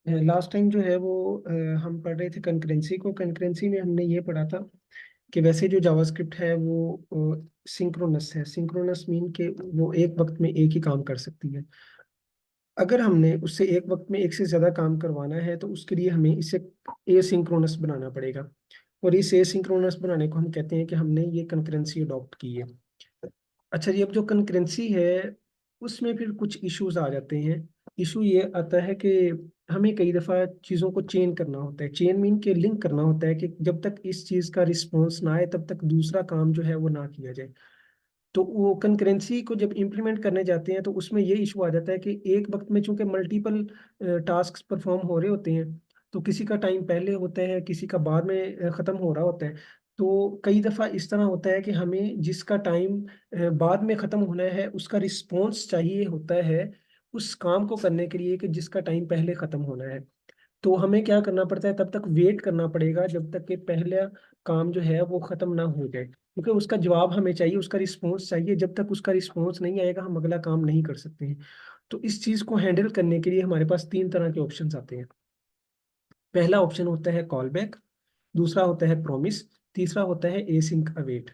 Last time जो है वो हम पढ़ रहे थे कंकरेंसी को। कंकरेंसी में हमने ये पढ़ा था कि वैसे जो जावास्क्रिप्ट है वो सिंक्रोनस है। सिंक्रोनस मीन के वो एक वक्त में एक ही काम कर सकती है। अगर हमने उससे एक वक्त में एक से ज्यादा काम करवाना है तो उसके लिए हमें इसे एसिंक्रोनस बनाना पड़ेगा। और इस एसिंक्रोनस बनाने को हम कहते हैं कि हमने ये कंकरेंसी अडॉप्ट की है। अच्छा जी, अब जो कंकरेंसी है उसमें फिर कुछ इश्यूज आ जाते हैं। इशू ये आता है कि हमें कई दफ़ा चीज़ों को चेन करना होता है। चेन मीन के लिंक करना होता है कि जब तक इस चीज़ का रिस्पॉन्स ना आए तब तक दूसरा काम जो है वो ना किया जाए। तो वो कंकरेंसी को जब इम्प्लीमेंट करने जाते हैं तो उसमें ये इशू आ जाता है कि एक वक्त में चूंकि मल्टीपल टास्क परफॉर्म हो रहे होते हैं, तो किसी का टाइम पहले होता है, किसी का बाद में ख़त्म हो रहा होता है। तो कई दफ़ा इस तरह होता है कि हमें जिसका टाइम बाद में ख़त्म होना है उसका रिस्पॉन्स चाहिए होता है उस काम को करने के लिए कि जिसका टाइम पहले ख़त्म होना है। तो हमें क्या करना पड़ता है, तब तक वेट करना पड़ेगा जब तक कि पहला काम जो है वो खत्म ना हो जाए, क्योंकि उसका जवाब हमें चाहिए, उसका रिस्पॉन्स चाहिए। जब तक उसका रिस्पॉन्स नहीं आएगा हम अगला काम नहीं कर सकते हैं। तो इस चीज को हैंडल करने के लिए हमारे पास तीन तरह के ऑप्शंस आते हैं। पहला ऑप्शन होता है कॉल बैक, दूसरा होता है प्रॉमिस, तीसरा होता है एसिंक अवेट।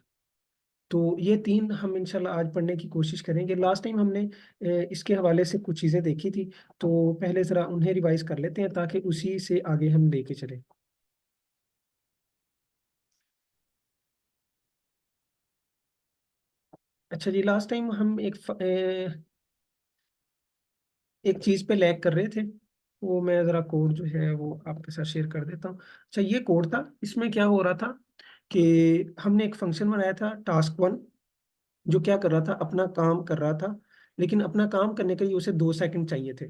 तो ये तीन हम इंशाल्लाह आज पढ़ने की कोशिश करेंगे। लास्ट टाइम हमने इसके हवाले से कुछ चीजें देखी थी, तो पहले जरा उन्हें रिवाइज कर लेते हैं ताकि उसी से आगे हम लेके चलें। अच्छा जी, लास्ट टाइम हम एक चीज पे लैग कर रहे थे। वो मैं जरा कोड जो है वो आपके साथ शेयर कर देता हूँ। अच्छा, ये कोड था, इसमें क्या हो रहा था कि हमने एक फंक्शन बनाया था टास्क वन, जो क्या कर रहा था, अपना काम कर रहा था। लेकिन अपना काम करने के लिए उसे 2 सेकंड चाहिए थे।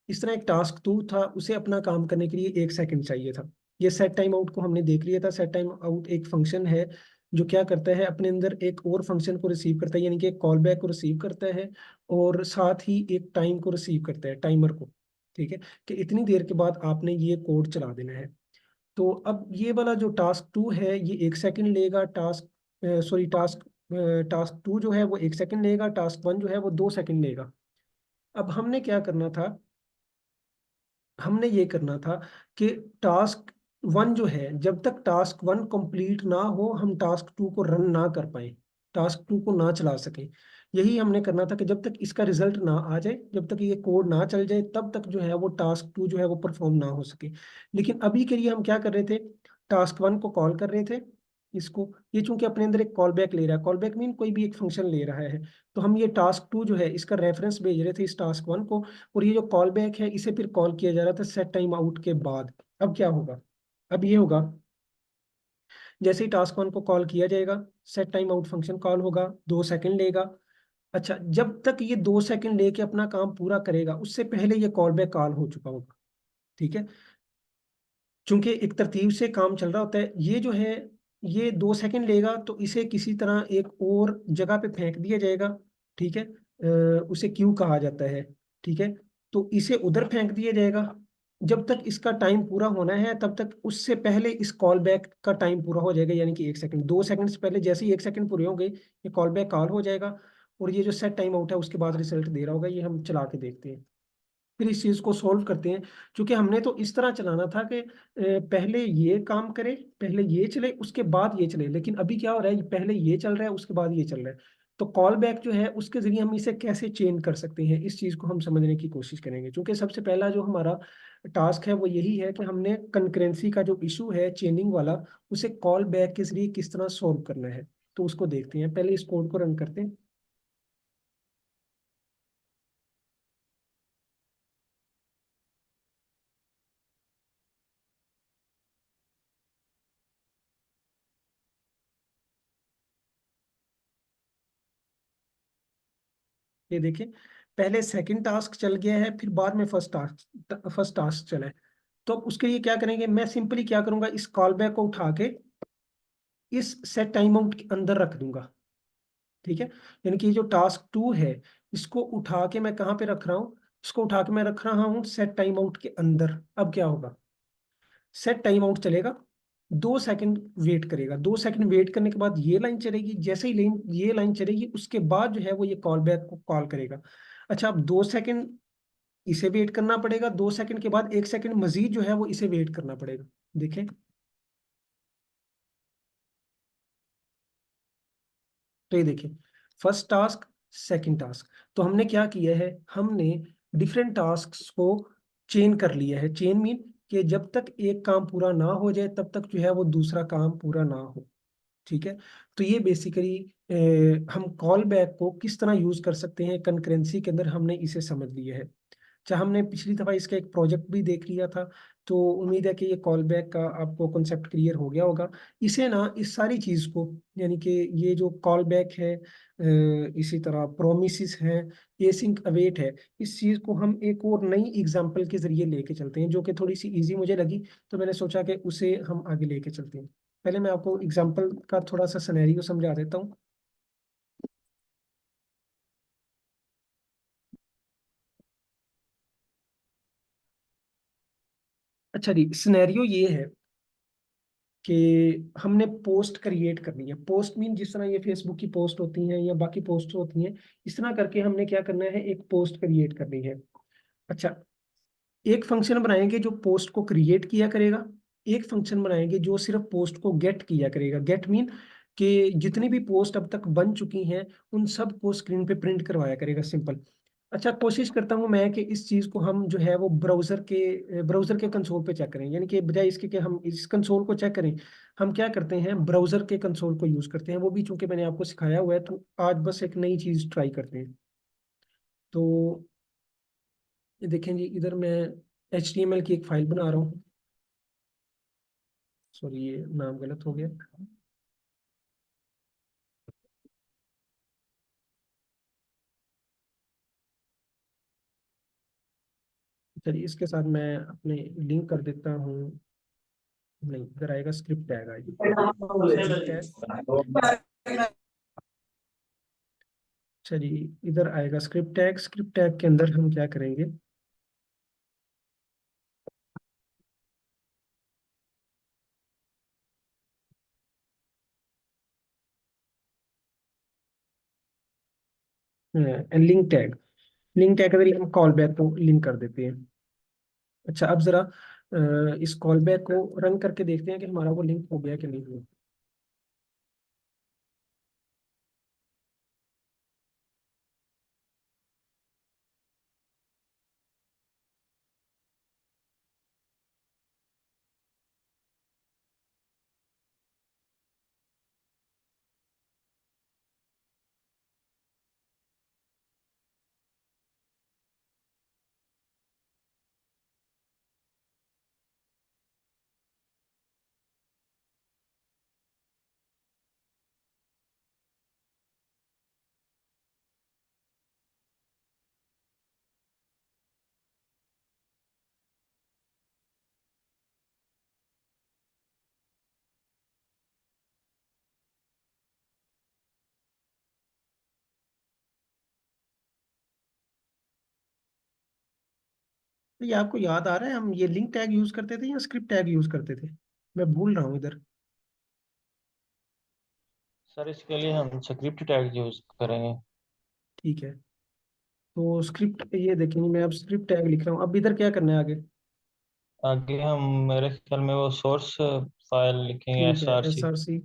इस तरह एक टास्क टू था, उसे अपना काम करने के लिए 1 सेकंड चाहिए था। ये सेट टाइम आउट को हमने देख लिया था। सेट टाइम आउट एक फंक्शन है जो क्या करता है, अपने अंदर एक और फंक्शन को रिसीव करता है, यानी कि एक कॉल बैक को रिसीव करता है और साथ ही एक टाइम को रिसीव करता है, टाइमर को। ठीक है, कि इतनी देर के बाद आपने ये कोड चला देना है। तो अब ये वाला जो टास्क टू है ये 1 सेकंड लेगा। टास्क टू जो है वो 1 सेकंड लेगा, टास्क वन जो है वो 2 सेकंड लेगा। अब हमने क्या करना था, हमने ये करना था कि टास्क वन जो है, जब तक टास्क वन कंप्लीट ना हो हम टास्क टू को रन ना कर पाए, टास्क टू को ना चला सके। यही हमने करना था कि जब तक इसका रिजल्ट ना आ जाए, जब तक ये कोड ना चल जाए, तब तक जो है वो टास्क टू जो है वो परफॉर्म ना हो सके। लेकिन अभी के लिए हम क्या कर रहे थे, टास्क वन को कॉल कर रहे थे। इसको, ये चूंकि अपने अंदर एक कॉल बैक ले रहा है, कॉल बैक मीन कोई भी एक फंक्शन ले रहा है, तो हम ये टास्क टू जो है इसका रेफरेंस भेज रहे थे इस टास्क वन को। और ये जो कॉल बैक है इसे फिर कॉल किया जा रहा था सेट टाइम आउट के बाद। अब क्या होगा, अब ये होगा, जैसे ही टास्क वन को कॉल किया जाएगा, set time out function call होगा, 2 सेकंड लेगा। अच्छा, जब तक ये 2 सेकंड लेके अपना काम पूरा करेगा उससे पहले ये कॉल बैक कॉल हो चुका होगा। ठीक है, चूंकि एक तरतीब से काम चल रहा होता है, ये जो है ये 2 सेकंड लेगा तो इसे किसी तरह एक और जगह पे फेंक दिया जाएगा। ठीक है, उसे क्यू कहा जाता है। ठीक है, तो इसे उधर फेंक दिया जाएगा। जब तक इसका टाइम पूरा होना है तब तक उससे पहले इस कॉल बैक का टाइम पूरा हो जाएगा, यानी कि 1 सेकंड, 2 सेकंड से पहले जैसे ही 1 सेकंड पूरे होंगे ये कॉल बैक कॉल हो जाएगा। और ये जो सेट टाइम आउट है उसके बाद रिजल्ट दे रहा होगा। ये हम चला के देखते हैं, फिर इस चीज को सॉल्व करते हैं। क्योंकि हमने तो इस तरह चलाना था कि पहले ये काम करे, पहले ये चले, उसके बाद ये चले। लेकिन अभी क्या हो रहा है, पहले ये चल रहा है उसके बाद ये चल रहा है। तो कॉल बैक जो है उसके जरिए हम इसे कैसे चेंज कर सकते हैं, इस चीज को हम समझने की कोशिश करेंगे। क्योंकि सबसे पहला जो हमारा टास्क है वो यही है कि हमने कंकरेंसी का जो इशू है चेनिंग वाला, उसे कॉल बैक के जरिए किस तरह सॉल्व करना है। तो उसको देखते हैं, पहले इस कोड को रन करते हैं। ये देखिए, पहले सेकंड टास्क चल गया है, फिर बाद में फर्स्ट टास्क चला है। तो अब उसके लिए क्या करेंगे, मैं सिंपली क्या करूंगा, इस कॉल बैक को उठा के इस सेट टाइम आउट के अंदर रख दूंगा। ठीक है, यानी कि ये जो टास्क टू है इसको उठा के मैं कहाँ पे रख रहा हूँ, इसको उठा के मैं रख रहा हूँ सेट टाइम आउट के अंदर। अब क्या होगा, सेट टाइम आउट चलेगा, 2 सेकंड वेट करेगा, 2 सेकंड वेट करने के बाद ये लाइन चलेगी। जैसे ही लाइन, ये लाइन चलेगी उसके बाद जो है वो ये कॉल बैक को कॉल करेगा। अच्छा, अब 2 सेकंड इसे वेट करना पड़ेगा, 2 सेकंड के बाद 1 सेकंड मजीद जो है वो इसे वेट करना पड़ेगा। देखें, तो ये देखिए, फर्स्ट टास्क, सेकंड टास्क। तो हमने क्या किया है, हमने डिफरेंट टास्क को चेन कर लिया है। चेन मीन कि जब तक एक काम पूरा ना हो जाए तब तक जो है वो दूसरा काम पूरा ना हो। ठीक है। तो ये बेसिकली हम कॉल बैक को किस तरह यूज कर सकते हैं कंकरेंसी के अंदर, हमने इसे समझ लिया है। अच्छा, हमने पिछली दफा इसका एक प्रोजेक्ट भी देख लिया था, तो उम्मीद है कि ये कॉल बैक का आपको कॉन्सेप्ट क्लियर हो गया होगा। इसे ना, इस सारी चीज को, यानी कि ये जो कॉल बैक है, इसी तरह प्रोमिस है, एसिंक अवेट है, इस चीज को हम एक और नई एग्जांपल के जरिए लेके चलते हैं, जो कि थोड़ी सी इजी मुझे लगी, तो मैंने सोचा कि उसे हम आगे लेके चलते हैं। पहले मैं आपको एग्जांपल का थोड़ा सा सिनेरियो समझा देता हूँ। अच्छा जी, सिनेरियो ये है कि हमने पोस्ट क्रिएट करनी है। पोस्ट मीन जिस तरह ये फेसबुक की पोस्ट होती हैं या बाकी पोस्ट होती हैं, इस तरह करके हमने क्या करना है, एक पोस्ट क्रिएट करनी है। अच्छा, एक फंक्शन बनाएंगे जो पोस्ट को क्रिएट किया करेगा, एक फंक्शन बनाएंगे जो सिर्फ पोस्ट को गेट किया करेगा। गेट मीन कि जितनी भी पोस्ट अब तक बन चुकी हैं उन सब को स्क्रीन पे प्रिंट करवाया करेगा, सिंपल। अच्छा, कोशिश करता हूँ मैं कि इस चीज को हम जो है वो ब्राउजर के कंसोल पे चेक करें, यानी कि बजाय इसके कि हम इस कंसोल को चेक करें, हम क्या करते हैं, ब्राउजर के कंसोल को यूज करते हैं। वो भी चूंकि मैंने आपको सिखाया हुआ है, तो आज बस एक नई चीज ट्राई करते हैं। तो ये देखें जी, इधर मैं HTML की एक फाइल बना रहा हूँ। सॉरी, ये नाम गलत हो गया। चलिए, इसके साथ मैं अपने लिंक कर देता हूँ। नहीं, इधर आएगा स्क्रिप्ट टैग, आएगी स्क्रिप्ट टैग। चलिए, इधर आएगा स्क्रिप्ट टैग। स्क्रिप्ट टैग के अंदर हम क्या करेंगे, लिंक टैग। लिंक टैग के जरिए हम कॉल बैक को लिंक कर देते हैं। अच्छा, अब जरा इस कॉल बैक को रन करके देखते हैं कि हमारा वो लिंक हो गया कि नहीं हुआ। तो ये आपको याद आ रहा है, हम ये लिंक टैग यूज करते थे या स्क्रिप्ट टैग यूज करते थे? मैं भूल रहा हूँ इधर। सर इसके लिए हम स्क्रिप्ट टैग यूज करेंगे। ठीक है, तो स्क्रिप्ट, ये देखेंगे, मैं अब स्क्रिप्ट टैग लिख रहा हूँ। अब इधर क्या करना है आगे? आगे हम मेरे ख्याल में वो सोर्स फाइल लिखेंगे, ठीक एस है, R S C R C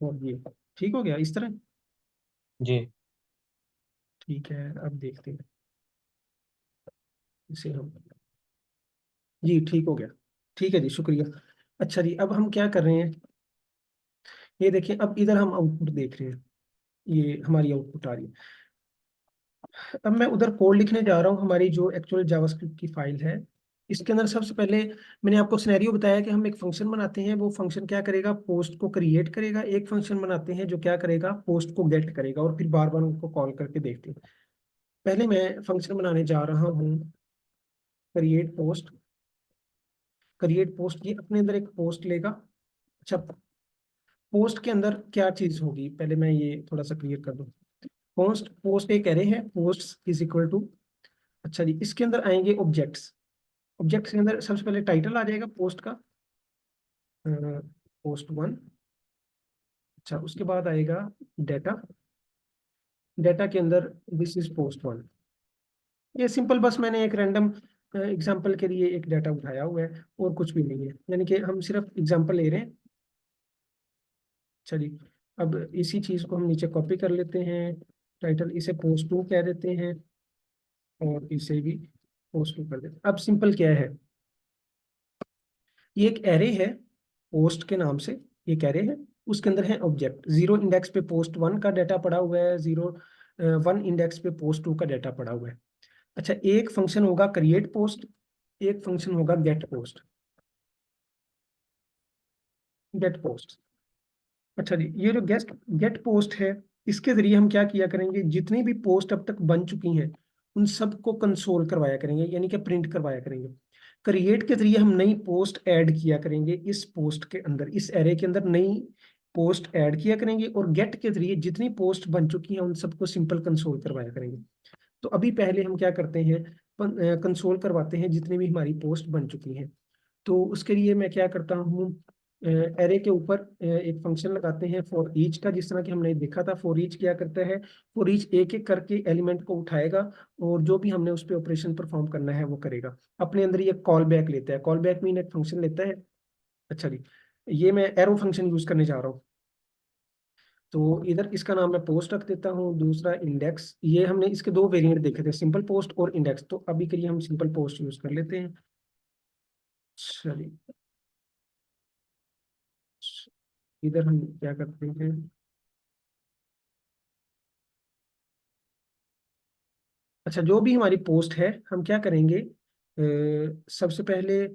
और ये ठीक हो गया इस तरह। जी। ठीक है, अब देखते हैं इसे हम। जी, ठीक हो गया। ठीक है जी, शुक्रिया। अच्छा जी, अब हम क्या कर रहे हैं, ये देखिए, अब इधर हम आउटपुट देख रहे हैं, ये हमारी आउटपुट आ रही है। अब मैं उधर कोड लिखने जा रहा हूँ, हमारी जो एक्चुअल जावास्क्रिप्ट की फाइल है। इसके अंदर सबसे पहले मैंने आपको सिनेरियो बताया कि हम एक फंक्शन बनाते हैं, वो फंक्शन क्या करेगा, पोस्ट को क्रिएट करेगा। एक फंक्शन बनाते हैं जो क्या करेगा, पोस्ट को गेट करेगा, और फिर बार बार उनको कॉल करके देखते हैं। पहले मैं फंक्शन बनाने जा रहा हूँ, क्रिएट पोस्ट। क्रिएट पोस्ट, ये अपने अंदर एक पोस्ट लेगा। अच्छा, पोस्ट के अंदर क्या चीज होगी, पहले मैं ये थोड़ा सा क्लियर कर दूं। पोस्ट पोस्ट एक एरे है, पोस्ट इज इक्वल टू। अच्छा जी, इसके अंदर आएंगे ऑब्जेक्ट्स। ऑब्जेक्ट्स के अंदर सबसे पहले टाइटल आ जाएगा पोस्ट का, post 1। अच्छा, उसके बाद आएगा डाटा। डाटा के अंदर दिस इज post 1। ये सिंपल बस मैंने एक रैंडम एग्जांपल के लिए एक डाटा उठाया हुआ है, और कुछ भी नहीं है, यानी कि हम सिर्फ एग्जांपल ले रहे हैं। चलिए, अब इसी चीज को हम नीचे कॉपी कर लेते हैं। टाइटल इसे पोस्ट टू कह देते हैं, और इसे भी पोस्ट टू कर देते हैं। अब सिंपल क्या है, ये एक एरे है पोस्ट के नाम से, ये एक एरे है, उसके अंदर है ऑब्जेक्ट। 0 इंडेक्स पे पोस्ट 1 का डाटा पड़ा हुआ है, 1 इंडेक्स पे पोस्ट 2 का डाटा पड़ा हुआ है। अच्छा, एक फंक्शन होगा क्रिएट पोस्ट, एक फंक्शन होगा गेट पोस्ट। गेट पोस्ट, अच्छा जी, ये जो गेस्ट गेट पोस्ट है, इसके जरिए हम क्या किया करेंगे, जितनी भी पोस्ट अब तक बन चुकी हैं उन सबको कंसोल करवाया करेंगे, यानी कि प्रिंट करवाया करेंगे। क्रिएट के जरिए हम नई पोस्ट ऐड किया करेंगे, इस पोस्ट के अंदर, इस एरे के अंदर नई पोस्ट ऐड किया करेंगे, और गेट के जरिए जितनी पोस्ट बन चुकी हैं उन सबको सिंपल कंसोल करवाया करेंगे। तो अभी पहले हम क्या करते हैं, कंसोल करवाते हैं जितनी भी हमारी पोस्ट बन चुकी हैं। तो उसके लिए मैं क्या करता हूँ, एरे के ऊपर एक फंक्शन लगाते हैं फॉर ईच का, जिस तरह कि हमने देखा था। फॉर ईच क्या करता है, फॉर ईच एक एक करके एलिमेंट को उठाएगा, और जो भी हमने उस पर ऑपरेशन परफॉर्म करना है वो करेगा। अपने अंदर ये कॉल बैक लेता है, कॉल बैक मीन एक फंक्शन लेता है। अच्छा जी, ये मैं एरो फंक्शन यूज करने जा रहा हूँ। तो इधर इसका नाम मैं पोस्ट रख देता हूँ, दूसरा इंडेक्स। ये हमने इसके दो वेरिएंट देखे थे, सिंपल पोस्ट और इंडेक्स, तो अभी के लिए हम सिंपल पोस्ट यूज कर लेते हैं। चलिए, इधर हम क्या करते हैं, अच्छा, जो भी हमारी पोस्ट है हम क्या करेंगे, सबसे पहले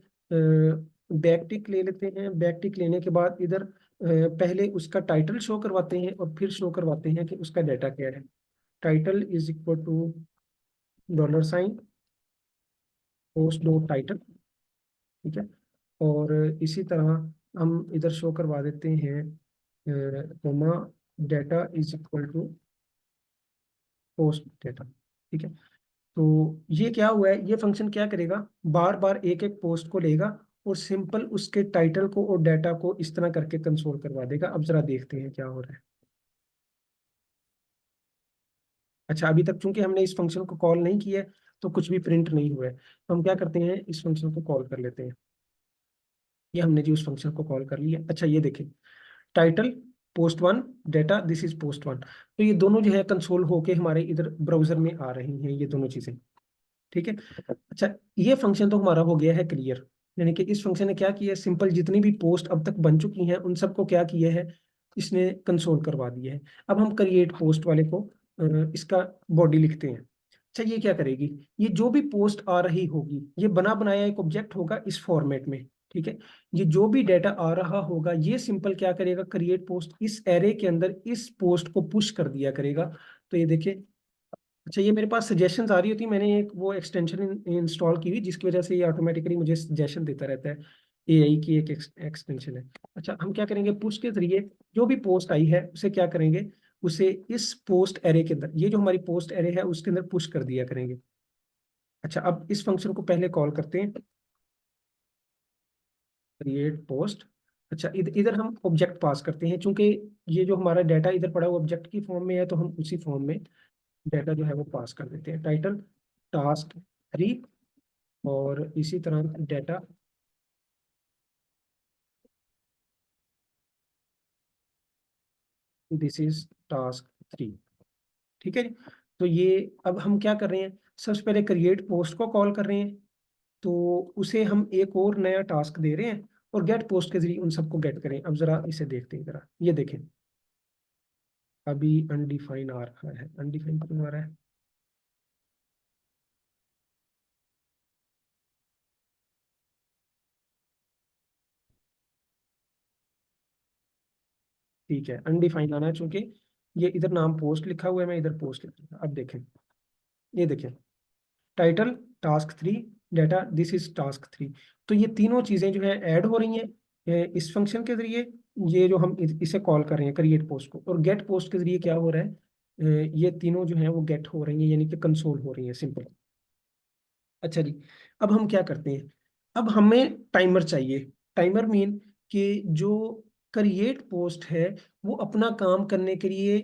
बैक टिक ले लेते हैं। बैक टिक लेने के बाद इधर पहले उसका टाइटल शो करवाते हैं, और फिर शो करवाते हैं कि उसका डाटा क्या है। Title is equal to $, post dot title, ठीक है। और इसी तरह हम इधर शो करवा देते हैं, comma data is equal to post data, ठीक है। तो ये क्या हुआ है, ये फंक्शन क्या करेगा, बार बार एक एक पोस्ट को लेगा, और सिंपल उसके टाइटल को और डाटा को इस तरह करके कंसोल करवा देगा। अब जरा देखते हैं क्या हो रहा है। अच्छा, अभी तक चूंकि हमने इस फंक्शन को कॉल नहीं किया है, तो कुछ भी प्रिंट नहीं हुआ है। तो हम क्या करते हैं, इस फंक्शन को कॉल कर लेते हैं। ये हमने जी उस फंक्शन को कॉल कर लिया। अच्छा, ये देखें, title post 1, data this is post 1, तो ये दोनों जो है कंसोल होके हमारे इधर ब्राउजर में आ रही हैं, ये दोनों चीजें, ठीक है। अच्छा, ये फंक्शन तो हमारा हो गया है क्लियर, यानी कि इस फंक्शन ने क्या किया है, सिंपल जितनी भी पोस्ट अब तक बन चुकी हैं उन सबको क्या किया है, इसने कंसोल करवा दिया है। अब हम क्रिएट पोस्ट वाले को इसका बॉडी लिखते हैं। अच्छा, ये क्या करेगी, ये जो भी पोस्ट आ रही होगी, ये बना बनाया एक ऑब्जेक्ट होगा इस फॉर्मेट में, ठीक है। ये जो भी डाटा आ रहा होगा, ये सिंपल क्या करेगा, क्रिएट पोस्ट इस एरे के अंदर इस पोस्ट को पुश कर दिया करेगा। तो ये देखिए, अच्छा, ये मेरे पास सजेशंस आ रही होती, मैंने एक वो एक्सटेंशन इंस्टॉल की हुई, जिसकी वजह से ये ऑटोमेटिकली मुझे सजेशन देता रहता है। एआई की एक एक्सटेंशन है। अच्छा, हम क्या करेंगे, पुश के जरिए जो भी पोस्ट आई है उसे क्या करेंगे, उसे इस पोस्ट एरे के अंदर, ये जो हमारी पोस्ट एरे है उसके अंदर पुश कर दिया करेंगे। अच्छा, अब इस फंक्शन को पहले कॉल करते हैं, क्रिएट पोस्ट। अच्छा, इधर हम ऑब्जेक्ट पास करते हैं, चूंकि ये जो हमारा डाटा इधर पड़ा हुआ ऑब्जेक्ट की फॉर्म में है, तो हम उसी फॉर्म में डाटा जो है वो पास कर देते हैं। टाइटल टास्क 3, और इसी तरह डाटा दिस इज टास्क 3, ठीक है जी। तो ये, अब हम क्या कर रहे हैं, सबसे पहले क्रिएट पोस्ट को कॉल कर रहे हैं, तो उसे हम एक और नया टास्क दे रहे हैं, और गेट पोस्ट के जरिए उन सबको गेट करें। अब जरा इसे देखते हैं, जरा ये देखें, अभी अनडिफाइन आ रहा है, अनडिफाइन क्यों आ रहा है, ठीक है, अनडिफाइन आना है, चूंकि ये इधर नाम पोस्ट लिखा हुआ है, मैं इधर पोस्ट लिखा। अब देखें, ये देखें, title task 3, data this is task 3। तो ये तीनों चीजें जो है ऐड हो रही हैं इस फंक्शन के जरिए। ये जो हम इसे कॉल कर रहे हैं क्रिएट पोस्ट को, और गेट पोस्ट के जरिए क्या हो रहा है, ये तीनों जो है वो गेट हो रही हैं, यानी कि कंसोल हो रही हैं, सिंपल। अच्छा जी, अब हम क्या करते हैं, अब हमें टाइमर चाहिए। टाइमर मीन कि जो क्रिएट पोस्ट है वो अपना काम करने के लिए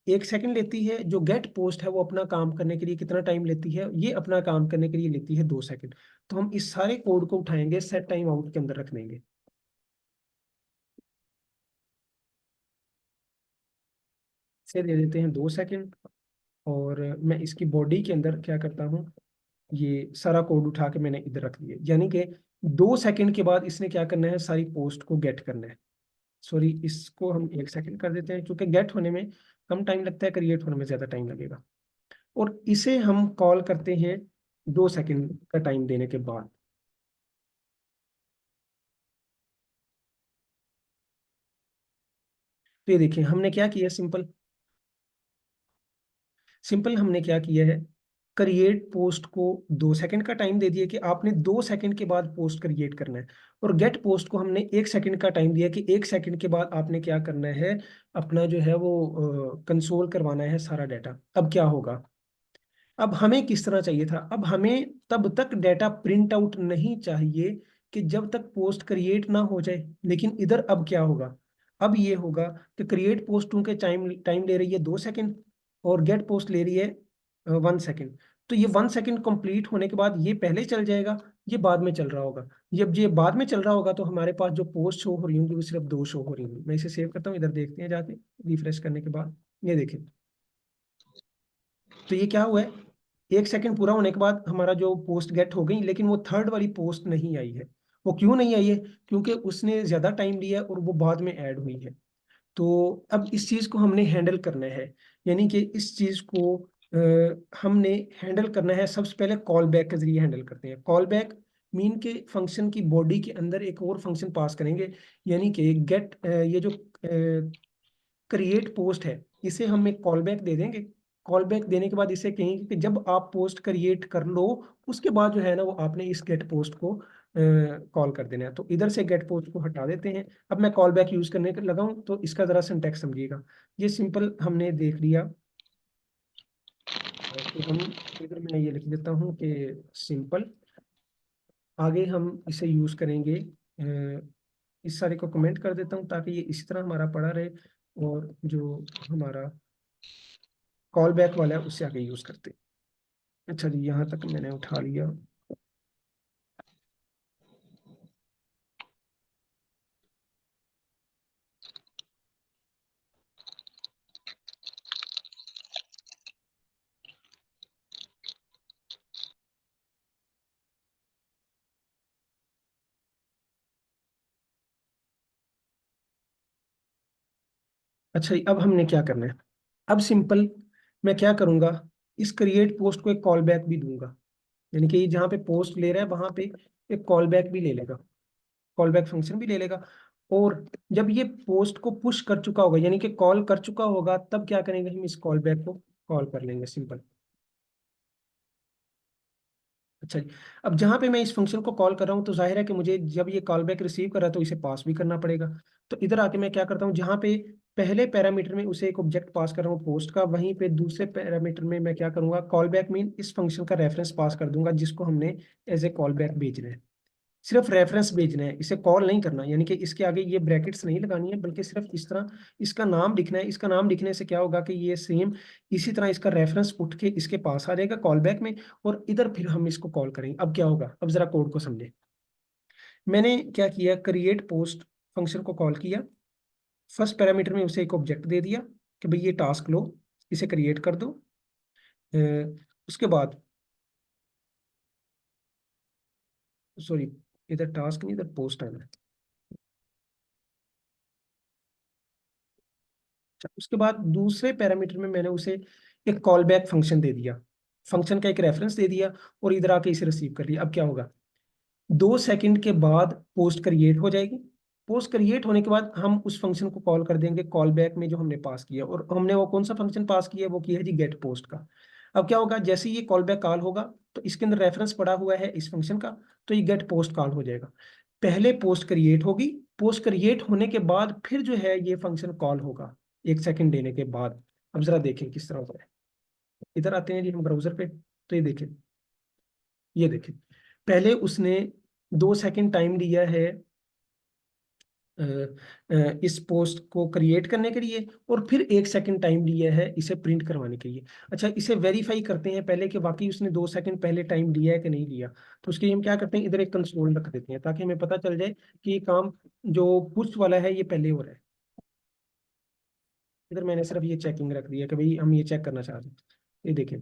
1 सेकंड लेती है, जो गेट पोस्ट है वो अपना काम करने के लिए कितना टाइम लेती है, ये अपना काम करने के लिए लेती है 2 सेकंड। तो हम इस सारे कोड को उठाएंगे, सेट टाइम आउट के अंदर रख देंगे। से दे देते हैं 2 सेकंड, और मैं इसकी बॉडी के अंदर क्या करता हूँ, ये सारा कोड उठा के मैंने इधर रख दिया, यानी कि 2 सेकंड के बाद इसने क्या करना है, सारी पोस्ट को गेट करना है। सॉरी, इसको हम 1 सेकंड कर देते हैं, क्योंकि गेट होने में कम टाइम लगता है, क्रिएट होने में ज्यादा टाइम लगेगा। और इसे हम कॉल करते हैं 2 सेकंड का टाइम देने के बाद। तो ये देखिए हमने क्या किया, सिंपल सिंपल हमने क्या किया है, क्रिएट पोस्ट को 2 सेकंड का टाइम दे दिया कि आपने 2 सेकंड के बाद पोस्ट क्रिएट करना है, और गेट पोस्ट को हमने 1 सेकंड का टाइम दिया कि 1 सेकंड के बाद आपने क्या करना है, अपना जो है वो कंसोल करवाना है सारा डाटा। अब क्या होगा, अब हमें किस तरह चाहिए था, अब हमें तब तक डाटा प्रिंट आउट नहीं चाहिए कि जब तक पोस्ट क्रिएट ना हो जाए। लेकिन इधर अब क्या होगा, अब ये होगा कि क्रिएट पोस्ट के टाइम टाइम ले रही है 2 सेकंड, और गेट पोस्ट ले रही है 1 सेकंड। तो ये 1 सेकंड कंप्लीट होने के बाद ये पहले चल जाएगा, ये बाद में चल रहा होगा। जब ये बाद में चल रहा होगा तो हमारे पास जो पोस्ट शो हो रही होंगी वो सिर्फ 2 शो हो रही होंगी। मैं इसे सेव करता हूँ, इधर देखते हैं जाके रिफ्रेश करने के बाद। ये देखें, तो ये क्या हुआ है, 1 सेकंड पूरा होने के बाद हमारा जो पोस्ट गेट हो गई, लेकिन वो थर्ड वाली पोस्ट नहीं आई है। वो क्यों नहीं आई है, क्योंकि उसने ज्यादा टाइम लिया है और वो बाद में ऐड हुई है। तो अब इस चीज को हमने हैंडल करना है, यानी कि इस चीज को हमने हैंडल करना है। सबसे पहले कॉल बैक के जरिए हैंडल करते हैं। कॉल बैक मीन के फंक्शन की बॉडी के अंदर एक और फंक्शन पास करेंगे, यानी कि गेट, ये जो क्रिएट पोस्ट है, इसे हम एक कॉल बैक दे देंगे। कॉल बैक देने के बाद इसे कहेंगे कि जब आप पोस्ट क्रिएट कर लो, उसके बाद जो है ना वो आपने इस गेट पोस्ट को कॉल कर देना है। तो इधर से गेट पोस्ट को हटा देते हैं। अब मैं कॉल बैक यूज करने लगा हूं, तो इसका जरा सिंटैक्स समझिएगा। ये सिंपल हमने देख लिया। तो हम इधर मैं ये लिख देता हूँ कि सिंपल, आगे हम इसे यूज करेंगे। इस सारे को कमेंट कर देता हूँ ताकि ये इसी तरह हमारा पड़ा रहे, और जो हमारा कॉल बैक वाला है उससे आगे यूज करते हैं। अच्छा जी, यहाँ तक मैंने उठा लिया। अच्छा जी, अब हमने क्या करना है, अब सिंपल मैं क्या करूंगा, इस क्रिएट पोस्ट को एक कॉल बैक भी दूंगा, यानी कि जहाँ पे पोस्ट ले रहा है वहां पे एक कॉल बैक भी ले लेगा, कॉल बैक फंक्शन भी ले लेगा। और जब ये पोस्ट को पुश कर चुका होगा, यानी कि कॉल कर चुका होगा, तब क्या करेंगे, हम इस कॉल बैक को कॉल कर लेंगे सिंपल। अच्छा जी, अब जहां पे मैं इस फंक्शन को कॉल कर रहा हूँ, तो जाहिर है कि मुझे जब ये कॉल बैक रिसीव कर रहा है तो इसे पास भी करना पड़ेगा। तो इधर आके मैं क्या करता हूँ, जहां पे पहले पैरामीटर में उसे एक ऑब्जेक्ट पास कर रहा हूँ पोस्ट का, वहीं पे दूसरे पैरामीटर में मैं क्या करूंगा, कॉल बैक मीन इस फंक्शन का रेफरेंस पास कर दूंगा, जिसको हमने एज ए कॉल बैक भेजना है। सिर्फ रेफरेंस भेजना है, इसे कॉल नहीं करना, यानी कि इसके आगे ये ब्रैकेट्स नहीं लगानी है, बल्कि सिर्फ इस तरह इसका नाम लिखना है। इसका नाम लिखने से क्या होगा कि ये सेम इसी तरह इसका रेफरेंस उठ के इसके पास आ जाएगा कॉल बैक में, और इधर फिर हम इसको कॉल करेंगे। अब क्या होगा, अब जरा कोड को समझे। मैंने क्या किया, क्रिएट पोस्ट फंक्शन को कॉल किया, फर्स्ट पैरामीटर में उसे एक ऑब्जेक्ट दे दिया कि भाई ये टास्क लो, इसे क्रिएट कर दो। अ, उसके बाद, सॉरी, इधर टास्क नहीं, इधर पोस्ट आना है। अच्छा, उसके बाद दूसरे पैरामीटर में मैंने उसे एक कॉल बैक फंक्शन दे दिया, फंक्शन का एक रेफरेंस दे दिया, और इधर आके इसे रिसीव कर लिया। अब क्या होगा, 2 सेकंड के बाद पोस्ट क्रिएट हो जाएगी। पोस्ट क्रिएट होने के बाद हम उस फंक्शन को कॉल कर देंगे कॉल बैक में जो हमने पास किया, और हमने वो कौन सा फंक्शन पास किया है, वो किया है जी गेट पोस्ट का। अब क्या होगा, जैसे ही ये कॉल बैक कॉल होगा, तो इसके अंदर रेफरेंस पड़ा हुआ है इस फंक्शन का, तो ये गेट पोस्ट कॉल हो जाएगा। पहले पोस्ट क्रिएट होगी, पोस्ट क्रिएट होने के बाद फिर जो है ये फंक्शन कॉल होगा 1 सेकंड देने के बाद। अब जरा देखें किस तरह होता है। इधर आते हैं जी हम ब्राउजर पे, तो ये देखें, ये देखें, पहले उसने 2 सेकंड टाइम लिया है इस पोस्ट को क्रिएट करने के लिए, और फिर 1 सेकंड टाइम लिया है इसे प्रिंट करवाने के लिए। अच्छा, इसे वेरीफाई करते हैं पहले कि वाकई उसने 2 सेकंड पहले टाइम लिया है कि नहीं लिया। तो उसके लिए हम क्या करते हैं, इधर एक कंसोल रख देते हैं ताकि हमें पता चल जाए कि ये काम जो पुश वाला है ये पहले हो रहा है। इधर मैंने सिर्फ ये चेकिंग रख दिया कि भाई हम ये चेक करना चाह रहे हैं। ये देखें,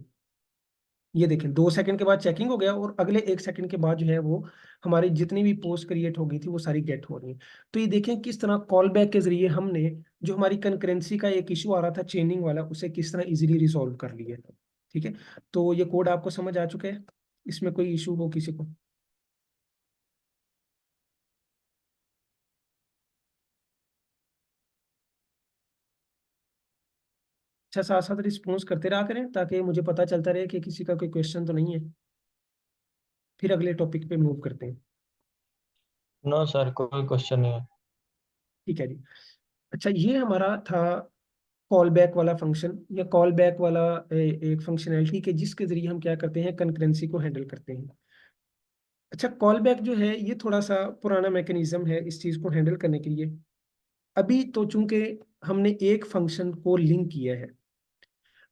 ये देखें 2 सेकंड के बाद चेकिंग हो गया, और अगले 1 सेकंड के बाद जो है वो हमारी जितनी भी पोस्ट क्रिएट हो गई थी वो सारी गेट हो रही है। तो ये देखें किस तरह कॉल बैक के जरिए हमने जो हमारी कंकरेंसी का एक इशू आ रहा था चेनिंग वाला, उसे किस तरह इजीली रिजॉल्व कर लिया। ठीक है, तो ये कोड आपको समझ आ चुका है, इसमें कोई इशू हो किसी को? अच्छा, साथ साथ रिस्पॉन्स करते रहा करें ताकि मुझे पता चलता रहे कि किसी का कोई क्वेश्चन तो नहीं है। फिर अगले टॉपिक पे मूव करते हैं। नो सर, कोई क्वेश्चन नहीं है। ठीक है जी। अच्छा, ये हमारा था कॉल बैक वाला फंक्शन, या कॉल बैक वाला एक फंक्शनैलिटी के जिसके जरिए हम क्या करते हैं, कंकरेंसी को हैंडल करते हैं। अच्छा, कॉल बैक जो है ये थोड़ा सा पुराना मैकेनिज्म है इस चीज को हैंडल करने के लिए। अभी तो चूंकि हमने एक फंक्शन को लिंक किया है,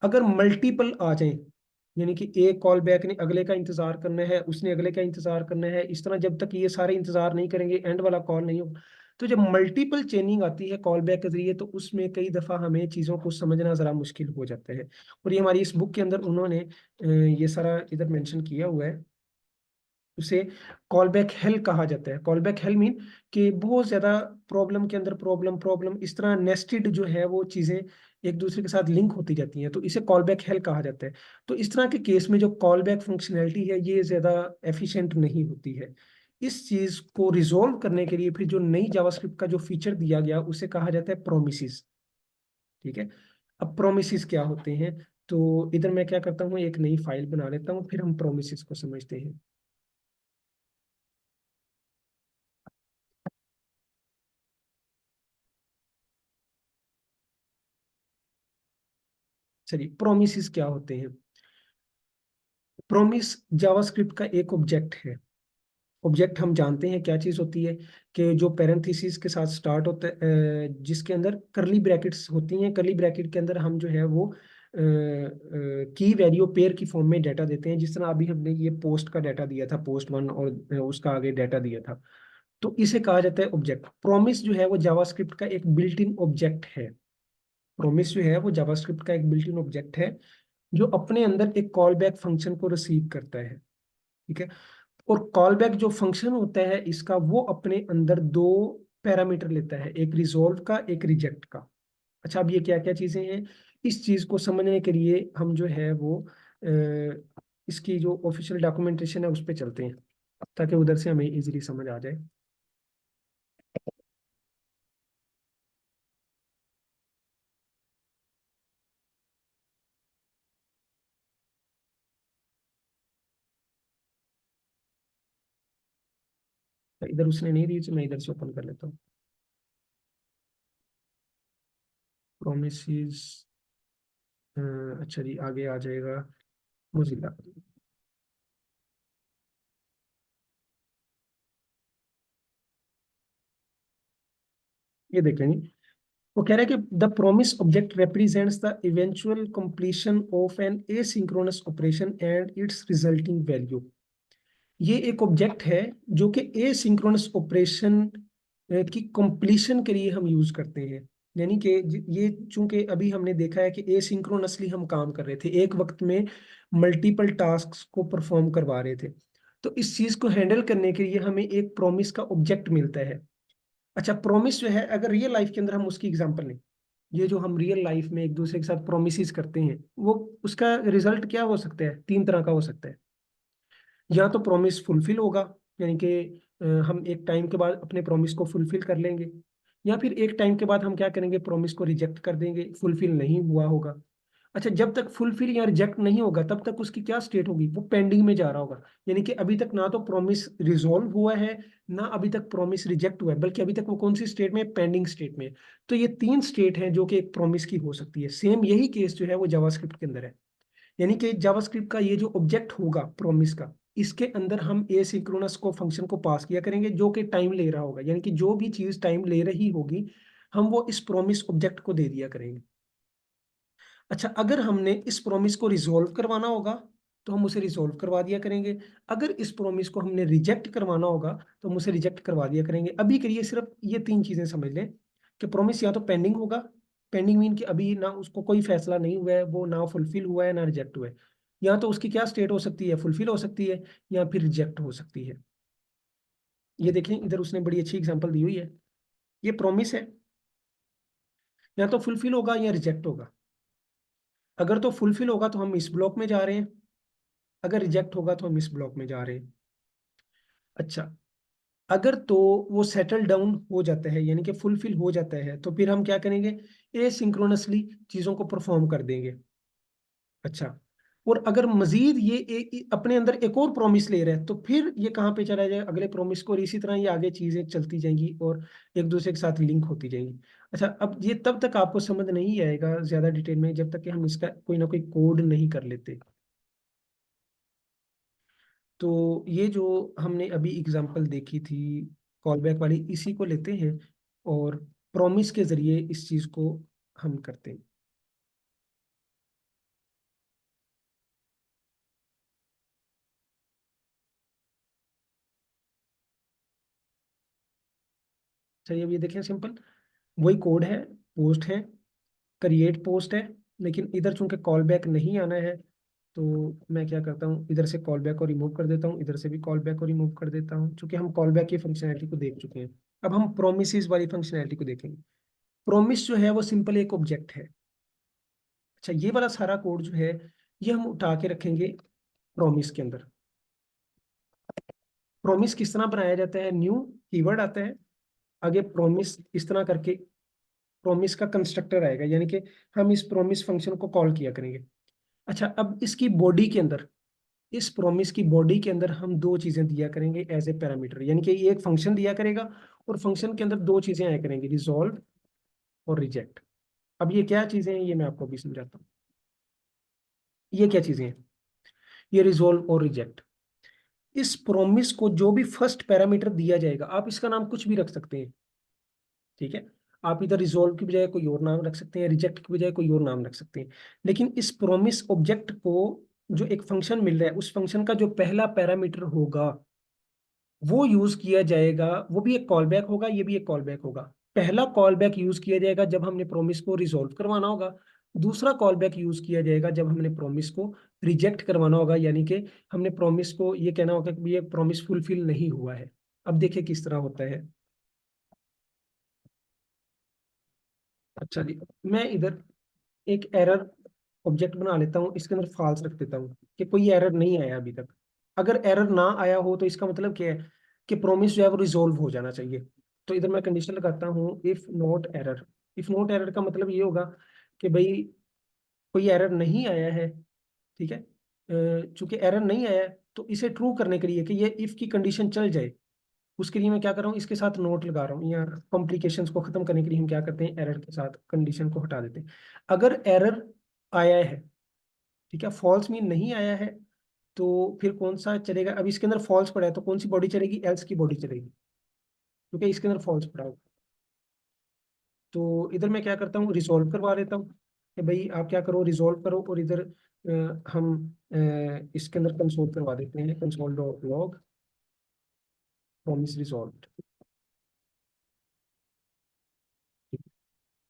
अगर मल्टीपल आ जाएं, यानी कि एक कॉल बैक ने अगले का इंतजार करना है, उसने अगले का इंतजार करना है, इस तरह जब तक ये सारे इंतजार नहीं करेंगे एंड वाला कॉल नहीं हो। तो जब मल्टीपल चेनिंग आती है कॉल बैक के जरिए, तो उसमें कई दफा हमें चीजों को समझना जरा मुश्किल हो जाता है। और ये हमारी इस बुक के अंदर उन्होंने ये सारा इधर मेंशन किया हुआ है। उसे कॉल बैक हेल कहा जाता है। कॉल बैक हेल मीन कि बहुत ज्यादा प्रॉब्लम के अंदर प्रॉब्लम प्रॉब्लम इस तरह नेस्टेड जो है वो चीजें एक दूसरे के साथ लिंक होती जाती हैं, तो इसे कॉल बैक हेल कहा जाता है। तो इस तरह के केस में जो कॉल बैक फंक्शनैलिटी है ये ज्यादा एफिशिएंट नहीं होती है। इस चीज को रिजोल्व करने के लिए फिर जो नई जावास्क्रिप्ट का जो फीचर दिया गया उसे कहा जाता है प्रोमिसेस। ठीक है, अब प्रोमिसेस क्या होते हैं, तो इधर मैं क्या करता हूँ, एक नई फाइल बना लेता हूँ, फिर हम प्रोमिसेस को समझते हैं। चलिए, प्रोमिसेस क्या होते हैं। प्रोमिस जावास्क्रिप्ट का एक ऑब्जेक्ट है। ऑब्जेक्ट हम जानते हैं क्या चीज होती है, कि जो पैरेंथेसिस के साथ स्टार्ट होता है, जिसके अंदर करली ब्रैकेट्स होती हैं। करली ब्रैकेट के अंदर हम जो है वो की वैल्यू पेयर की फॉर्म में डाटा देते हैं, जिस तरह अभी हमने ये पोस्ट का डाटा दिया था, पोस्ट वन, और उसका आगे डाटा दिया था। तो इसे कहा जाता है ऑब्जेक्ट। प्रोमिस जो है वो जावास्क्रिप्ट का एक बिल्ट इन ऑब्जेक्ट है। प्रोमिस जो है वो जावास्क्रिप्ट का एक बिल्ट इन ऑब्जेक्ट है, जो अपने अंदर एक कॉल बैक फंक्शन को रिसीव करता है। ठीक है, और कॉल बैक जो फंक्शन होता है इसका, वो अपने अंदर दो पैरामीटर लेता है, एक रिजोल्व का, एक रिजेक्ट का। अच्छा, अब ये क्या क्या चीजें हैं, इस चीज को समझने के लिए हम जो है वो इसकी जो ऑफिशियल डॉक्यूमेंटेशन है उस पर चलते हैं, ताकि उधर से हमें इजीली समझ आ जाए। तो इधर उसने नहीं दी, तो मैं इधर से ओपन कर लेता हूँ। प्रोमिस, अच्छा जी, आगे आ जाएगा मोजिला। ये देखें जी, वो कह रहा है कि the promise object represents the eventual completion of an asynchronous operation and its resulting value. ये एक ऑब्जेक्ट है जो कि एसिंक्रोनस ऑपरेशन की कंप्लीशन के लिए हम यूज करते हैं। यानी कि ये चूंकि अभी हमने देखा है कि एसिंक्रोनसली हम काम कर रहे थे, एक वक्त में मल्टीपल टास्क को परफॉर्म करवा रहे थे, तो इस चीज को हैंडल करने के लिए हमें एक प्रोमिस का ऑब्जेक्ट मिलता है। अच्छा, प्रोमिस जो है अगर रियल लाइफ के अंदर हम उसकी एग्जांपल लें, ये जो हम रियल लाइफ में एक दूसरे के साथ प्रोमिस करते हैं, वो उसका रिजल्ट क्या हो सकता है, 3 तरह का हो सकता है। या तो प्रॉमिस फुलफिल होगा, यानी कि हम एक टाइम के बाद अपने प्रॉमिस को फुलफिल कर लेंगे, या फिर एक टाइम के बाद हम क्या करेंगे, प्रॉमिस को रिजेक्ट कर देंगे, फुलफिल नहीं हुआ होगा। अच्छा, जब तक फुलफिल या रिजेक्ट नहीं होगा तब तक उसकी क्या स्टेट होगी, वो पेंडिंग में जा रहा होगा। यानी कि अभी तक ना तो प्रॉमिस रिजॉल्व हुआ है, ना अभी तक प्रॉमिस रिजेक्ट हुआ है, बल्कि अभी तक वो कौन सी स्टेट में, पेंडिंग स्टेट में। तो ये 3 स्टेट हैं जो कि एक प्रॉमिस की हो सकती है। सेम यही केस जो है वो जावास्क्रिप्ट के अंदर है। यानी कि जावास्क्रिप्ट का ये जो ऑब्जेक्ट होगा प्रॉमिस का, इसके अंदर हम एसिंक्रोनस को फंक्शन को पास किया करेंगे जो कि टाइम ले रहा होगा, यानी कि जो भी चीज टाइम ले रही होगी हम वो इस प्रोमिस ऑब्जेक्ट को दे दिया करेंगे। अच्छा, अगर हमने इस प्रोमिस को रिजोल्व करवाना होगा तो हम उसे रिजोल्व करवा दिया करेंगे। अगर इस प्रोमिस को हमने रिजेक्ट करवाना होगा तो हम उसे रिजेक्ट करवा दिया करेंगे। अभी करिए सिर्फ ये तीन चीजें समझ लें कि प्रोमिस या तो पेंडिंग होगा, पेंडिंग मीन कि अभी ना उसको कोई फैसला नहीं हुआ है, वो ना फुलफिल हुआ है ना रिजेक्ट हुआ है। या तो उसकी क्या स्टेट हो सकती है, फुलफिल हो सकती है या फिर रिजेक्ट हो सकती है। ये देखें इधर उसने बड़ी अच्छी एग्जांपल दी हुई है। ये प्रॉमिस है, या तो फुलफिल होगा या रिजेक्ट होगा। अगर तो फुलफिल होगा तो हम इस ब्लॉक में जा रहे हैं, अगर रिजेक्ट होगा तो हम इस ब्लॉक में जा रहे हैं। अच्छा, अगर तो वो सेटल डाउन हो जाता है यानी कि फुलफिल हो जाता है तो फिर हम क्या करेंगे, एसिंक्रोनसली चीजों को परफॉर्म कर देंगे। अच्छा, और अगर मजीद ये अपने अंदर एक और प्रॉमिस ले रहा है तो फिर ये कहाँ पे चला जाएगा, अगले प्रॉमिस को, और इसी तरह ये आगे चीजें चलती जाएंगी और एक दूसरे के साथ लिंक होती जाएंगी। अच्छा, अब ये तब तक आपको समझ नहीं आएगा ज्यादा डिटेल में जब तक कि हम इसका कोई ना कोई कोड नहीं कर लेते। तो ये जो हमने अभी एग्जांपल देखी थी कॉल बैक वाली, इसी को लेते हैं और प्रॉमिस के जरिए इस चीज को हम करते हैं। चलिए अब ये देखें, सिंपल वही कोड है, पोस्ट है, क्रिएट पोस्ट है, लेकिन इधर चूंकि कॉल बैक नहीं आना है तो मैं क्या करता हूँ, इधर से कॉल बैक को रिमूव कर देता हूँ, इधर से भी कॉल बैक को रिमूव कर देता हूँ, चूंकि हम कॉल बैक की फंक्शनैलिटी को देख चुके हैं। अब हम प्रोमिस वाली फंक्शनैलिटी को देखेंगे। प्रोमिस जो है वो सिंपल एक ऑब्जेक्ट है। अच्छा, ये वाला सारा कोड जो है ये हम उठा के रखेंगे प्रोमिस के अंदर। प्रोमिस किस तरह बनाया जाता है, न्यू कीवर्ड आता है, आगे प्रोमिस इस तरह करके प्रोमिस का कंस्ट्रक्टर आएगा, यानी कि हम इस प्रोमिस फंक्शन को कॉल किया करेंगे। अच्छा, अब इसकी बॉडी के अंदर, इस प्रोमिस की बॉडी के अंदर हम दो चीजें दिया करेंगे एज ए पैरामीटर, यानी कि ये एक फंक्शन दिया करेगा और फंक्शन के अंदर दो चीजें आया करेंगी, रिजॉल्व और रिजेक्ट। अब ये क्या चीजें हैं ये मैं आपको अभी समझाता हूँ। ये क्या चीजें हैं, ये रिजॉल्व और रिजेक्ट। इस प्रोमिस को जो भी फर्स्ट पैरामीटर दिया जाएगा, आप इसका नाम कुछ भी रख सकते हैं, ठीक है। आप इधर रिजॉल्व की बजाय कोई और नाम रख सकते हैं, रिजेक्ट की बजाय कोई और नाम रख सकते हैं, लेकिन इस प्रोमिस ऑब्जेक्ट को जो एक फंक्शन मिल रहा है उस फंक्शन का जो पहला पैरामीटर होगा वो यूज किया जाएगा। वो भी एक कॉल बैक होगा, ये भी एक कॉल बैक होगा। पहला कॉल बैक यूज किया जाएगा जब हमने प्रोमिस को रिजॉल्व करवाना होगा, दूसरा कॉल बैक यूज किया जाएगा जब हमने प्रोमिस को रिजेक्ट करवाना होगा, यानी कि हमने प्रोमिस को ये कहना होगा कि ये प्रोमिस फुलफिल नहीं हुआ है। अब देखिए किस तरह होता है। अच्छा जी, मैं इधर एक एरर ऑब्जेक्ट बना लेता हूँ, इसके अंदर फॉल्स रख देता हूँ कि कोई एरर नहीं आया अभी तक। अगर एरर ना आया हो तो इसका मतलब क्या है कि प्रोमिस जो है वो रिजोल्व हो जाना चाहिए। तो इधर मैं कंडीशन लगाता हूँ if not error. If not error का मतलब ये होगा कि भाई कोई एरर नहीं आया है, ठीक है। चूंकि एरर नहीं आया है तो इसे ट्रू करने के लिए कि ये इफ की कंडीशन चल जाए, उसके लिए मैं क्या कर रहा हूँ, इसके साथ नोट लगा रहा हूँ, या कॉम्प्लिकेशंस को खत्म करने के लिए हम क्या करते हैं, एरर के साथ कंडीशन को हटा देते हैं। अगर एरर आया है, ठीक है, फॉल्स मीन नहीं आया है, तो फिर कौन सा चलेगा, अब इसके अंदर फॉल्स पड़ा है तो कौन सी बॉडी चलेगी, एल्स की बॉडी चलेगी, क्योंकि इसके अंदर फॉल्स पड़ा होगा। तो इधर मैं क्या करता हूँ, रिजोल्व करवा लेता हूँ कि भाई आप क्या करो, रिजोल्व करो, और इधर हम इसके अंदर कंसोल करवा देते हैं, console dot log promise resolve.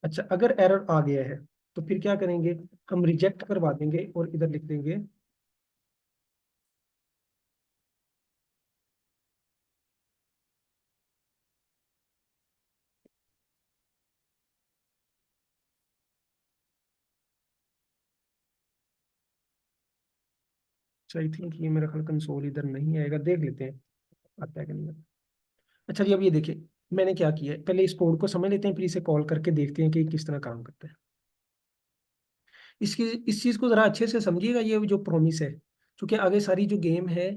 अच्छा, अगर एरर आ गया है तो फिर क्या करेंगे, हम रिजेक्ट करवा देंगे और इधर लिख देंगे आई थिंक ये मेरा ख्याल कंसोल इधर नहीं आएगा, देख लेते हैं आता है कि नहीं आता। अच्छा जी, अब ये देखिए मैंने क्या किया है, पहले इस कोड को समझ लेते हैं फिर इसे कॉल करके देखते हैं कि किस तरह काम करता है। इसकी इस चीज को जरा अच्छे से समझिएगा, ये जो प्रोमिस है, क्योंकि आगे सारी जो गेम है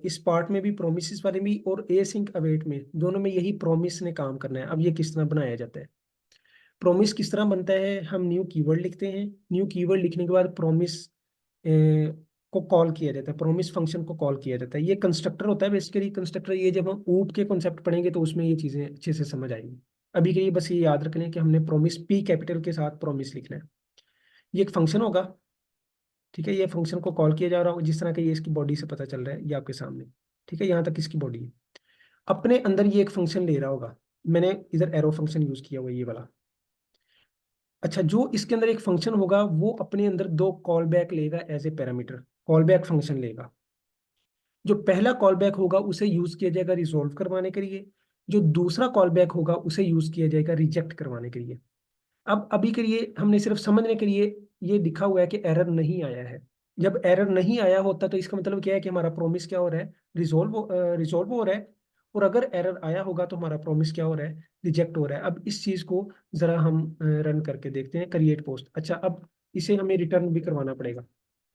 इस पार्ट में भी प्रोमिस वाले भी और एसिंक अवेट में दोनों में यही प्रोमिस ने काम करना है। अब ये किस तरह बनाया जाता है, प्रोमिस किस तरह बनता है, हम न्यू कीवर्ड लिखते हैं, न्यू कीवर्ड लिखने के बाद प्रोमिस को कॉल किया जाता है, प्रोमिस फंक्शन को कॉल किया जाता है। ये कंस्ट्रक्टर होता है बेसिकली। कंस्ट्रक्टर ये जब हम ऊप के कॉन्सेप्ट पढ़ेंगे तो उसमें ये चीजें अच्छे से समझ आएंगी। अभी के लिए बस ये याद रख लें कि हमने प्रोमिस पी कैपिटल के साथ प्रोमिस लिखना है। ये एक फंक्शन होगा, ठीक है। ये फंक्शन को कॉल किया जा रहा होगा, जिस तरह का ये इसकी बॉडी से पता चल रहा है, ये आपके सामने, ठीक है। यहाँ तक इसकी बॉडी है। अपने अंदर ये एक फंक्शन ले रहा होगा। मैंने इधर एरो फंक्शन यूज किया हुआ है, ये वाला। अच्छा, जो इसके अंदर एक फंक्शन होगा वो अपने अंदर दो कॉल बैक लेगा as a parameter, callback function लेगा। जो पहला कॉल बैक होगा उसे यूज किया जाएगा रिजोल्व करवाने के लिए। जो दूसरा कॉल बैक होगा उसे यूज किया जाएगा रिजेक्ट करवाने के लिए। अब अभी के लिए हमने सिर्फ समझने के लिए ये लिखा हुआ है कि एरर नहीं आया है। जब एरर नहीं आया होता तो इसका मतलब क्या है कि हमारा प्रॉमिस क्या हो रहा है, रिजोल्व हो रहा है। और अगर एरर आया होगा तो हमारा प्रॉमिस क्या हो रहा है, रिजेक्ट हो रहा है। अब इस चीज को जरा हम रन करके देखते हैं, क्रिएट पोस्ट। अच्छा, अब इसे हमें रिटर्न भी करवाना पड़ेगा।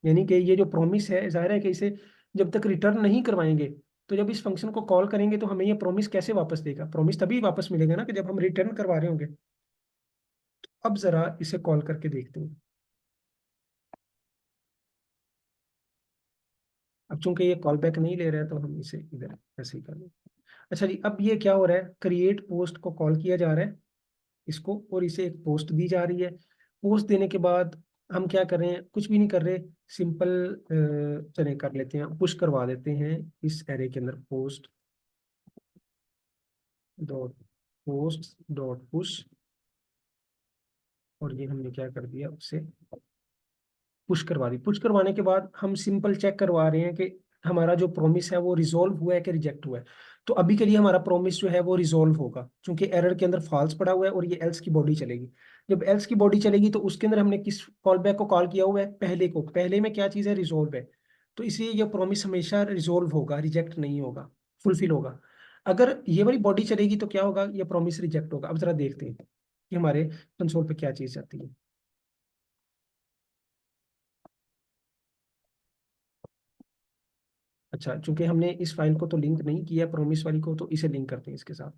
यानी कि ये जो प्रॉमिस है, जाहिर है कि इसे जब तक रिटर्न नहीं करवाएंगे, तो जब इस फंक्शन को कॉल करेंगे तो हमें ये प्रॉमिस कैसे वापस देगा। प्रॉमिस तभी वापस मिलेगा ना कि जब हम रिटर्न करवा रहे होंगे। अब जरा इसे कॉल करके देखते हैं। अब चूंकि ये कॉल बैक नहीं ले रहा है तो हम इसे इधर ऐसे ही कर दें। अच्छा जी, अब ये क्या हो रहा है, क्रिएट पोस्ट को कॉल किया जा रहा है इसको, और इसे एक पोस्ट दी जा रही है। पोस्ट देने के बाद हम क्या कर रहे हैं, कुछ भी नहीं कर रहे। सिंपल चले कर लेते हैं, पुश करवा देते हैं इस एरे के अंदर, post dot post dot push. और ये हमने क्या कर दिया, उसे पुश करवा दी। पुश करवाने के बाद हम सिंपल चेक करवा रहे हैं कि हमारा जो प्रॉमिस है वो रिजोल्व हुआ है कि रिजेक्ट हुआ है। तो अभी के लिए हमारा प्रॉमिस जो है वो रिजोल्व होगा, क्योंकि एरर के अंदर फॉल्स पड़ा हुआ है और ये एल्स की बॉडी चलेगी। जब एल्स की बॉडी चलेगी तो उसके अंदर हमने किस कॉल बैक को कॉल किया हुआ है, पहले को। पहले में क्या चीज़ है, रिजोल्व है। तो इसलिए ये प्रॉमिस हमेशा रिजोल्व होगा, रिजेक्ट नहीं होगा, फुलफिल होगा। अगर ये वाली बॉडी चलेगी तो क्या होगा, ये प्रॉमिस रिजेक्ट होगा। अब जरा देखते हैं कि हमारे कंसोल पे क्या चीज़ आती है। अच्छा, चूंकि हमने इस फाइल को तो लिंक नहीं किया प्रोमिस वाली को, तो इसे लिंक करते हैं इसके साथ।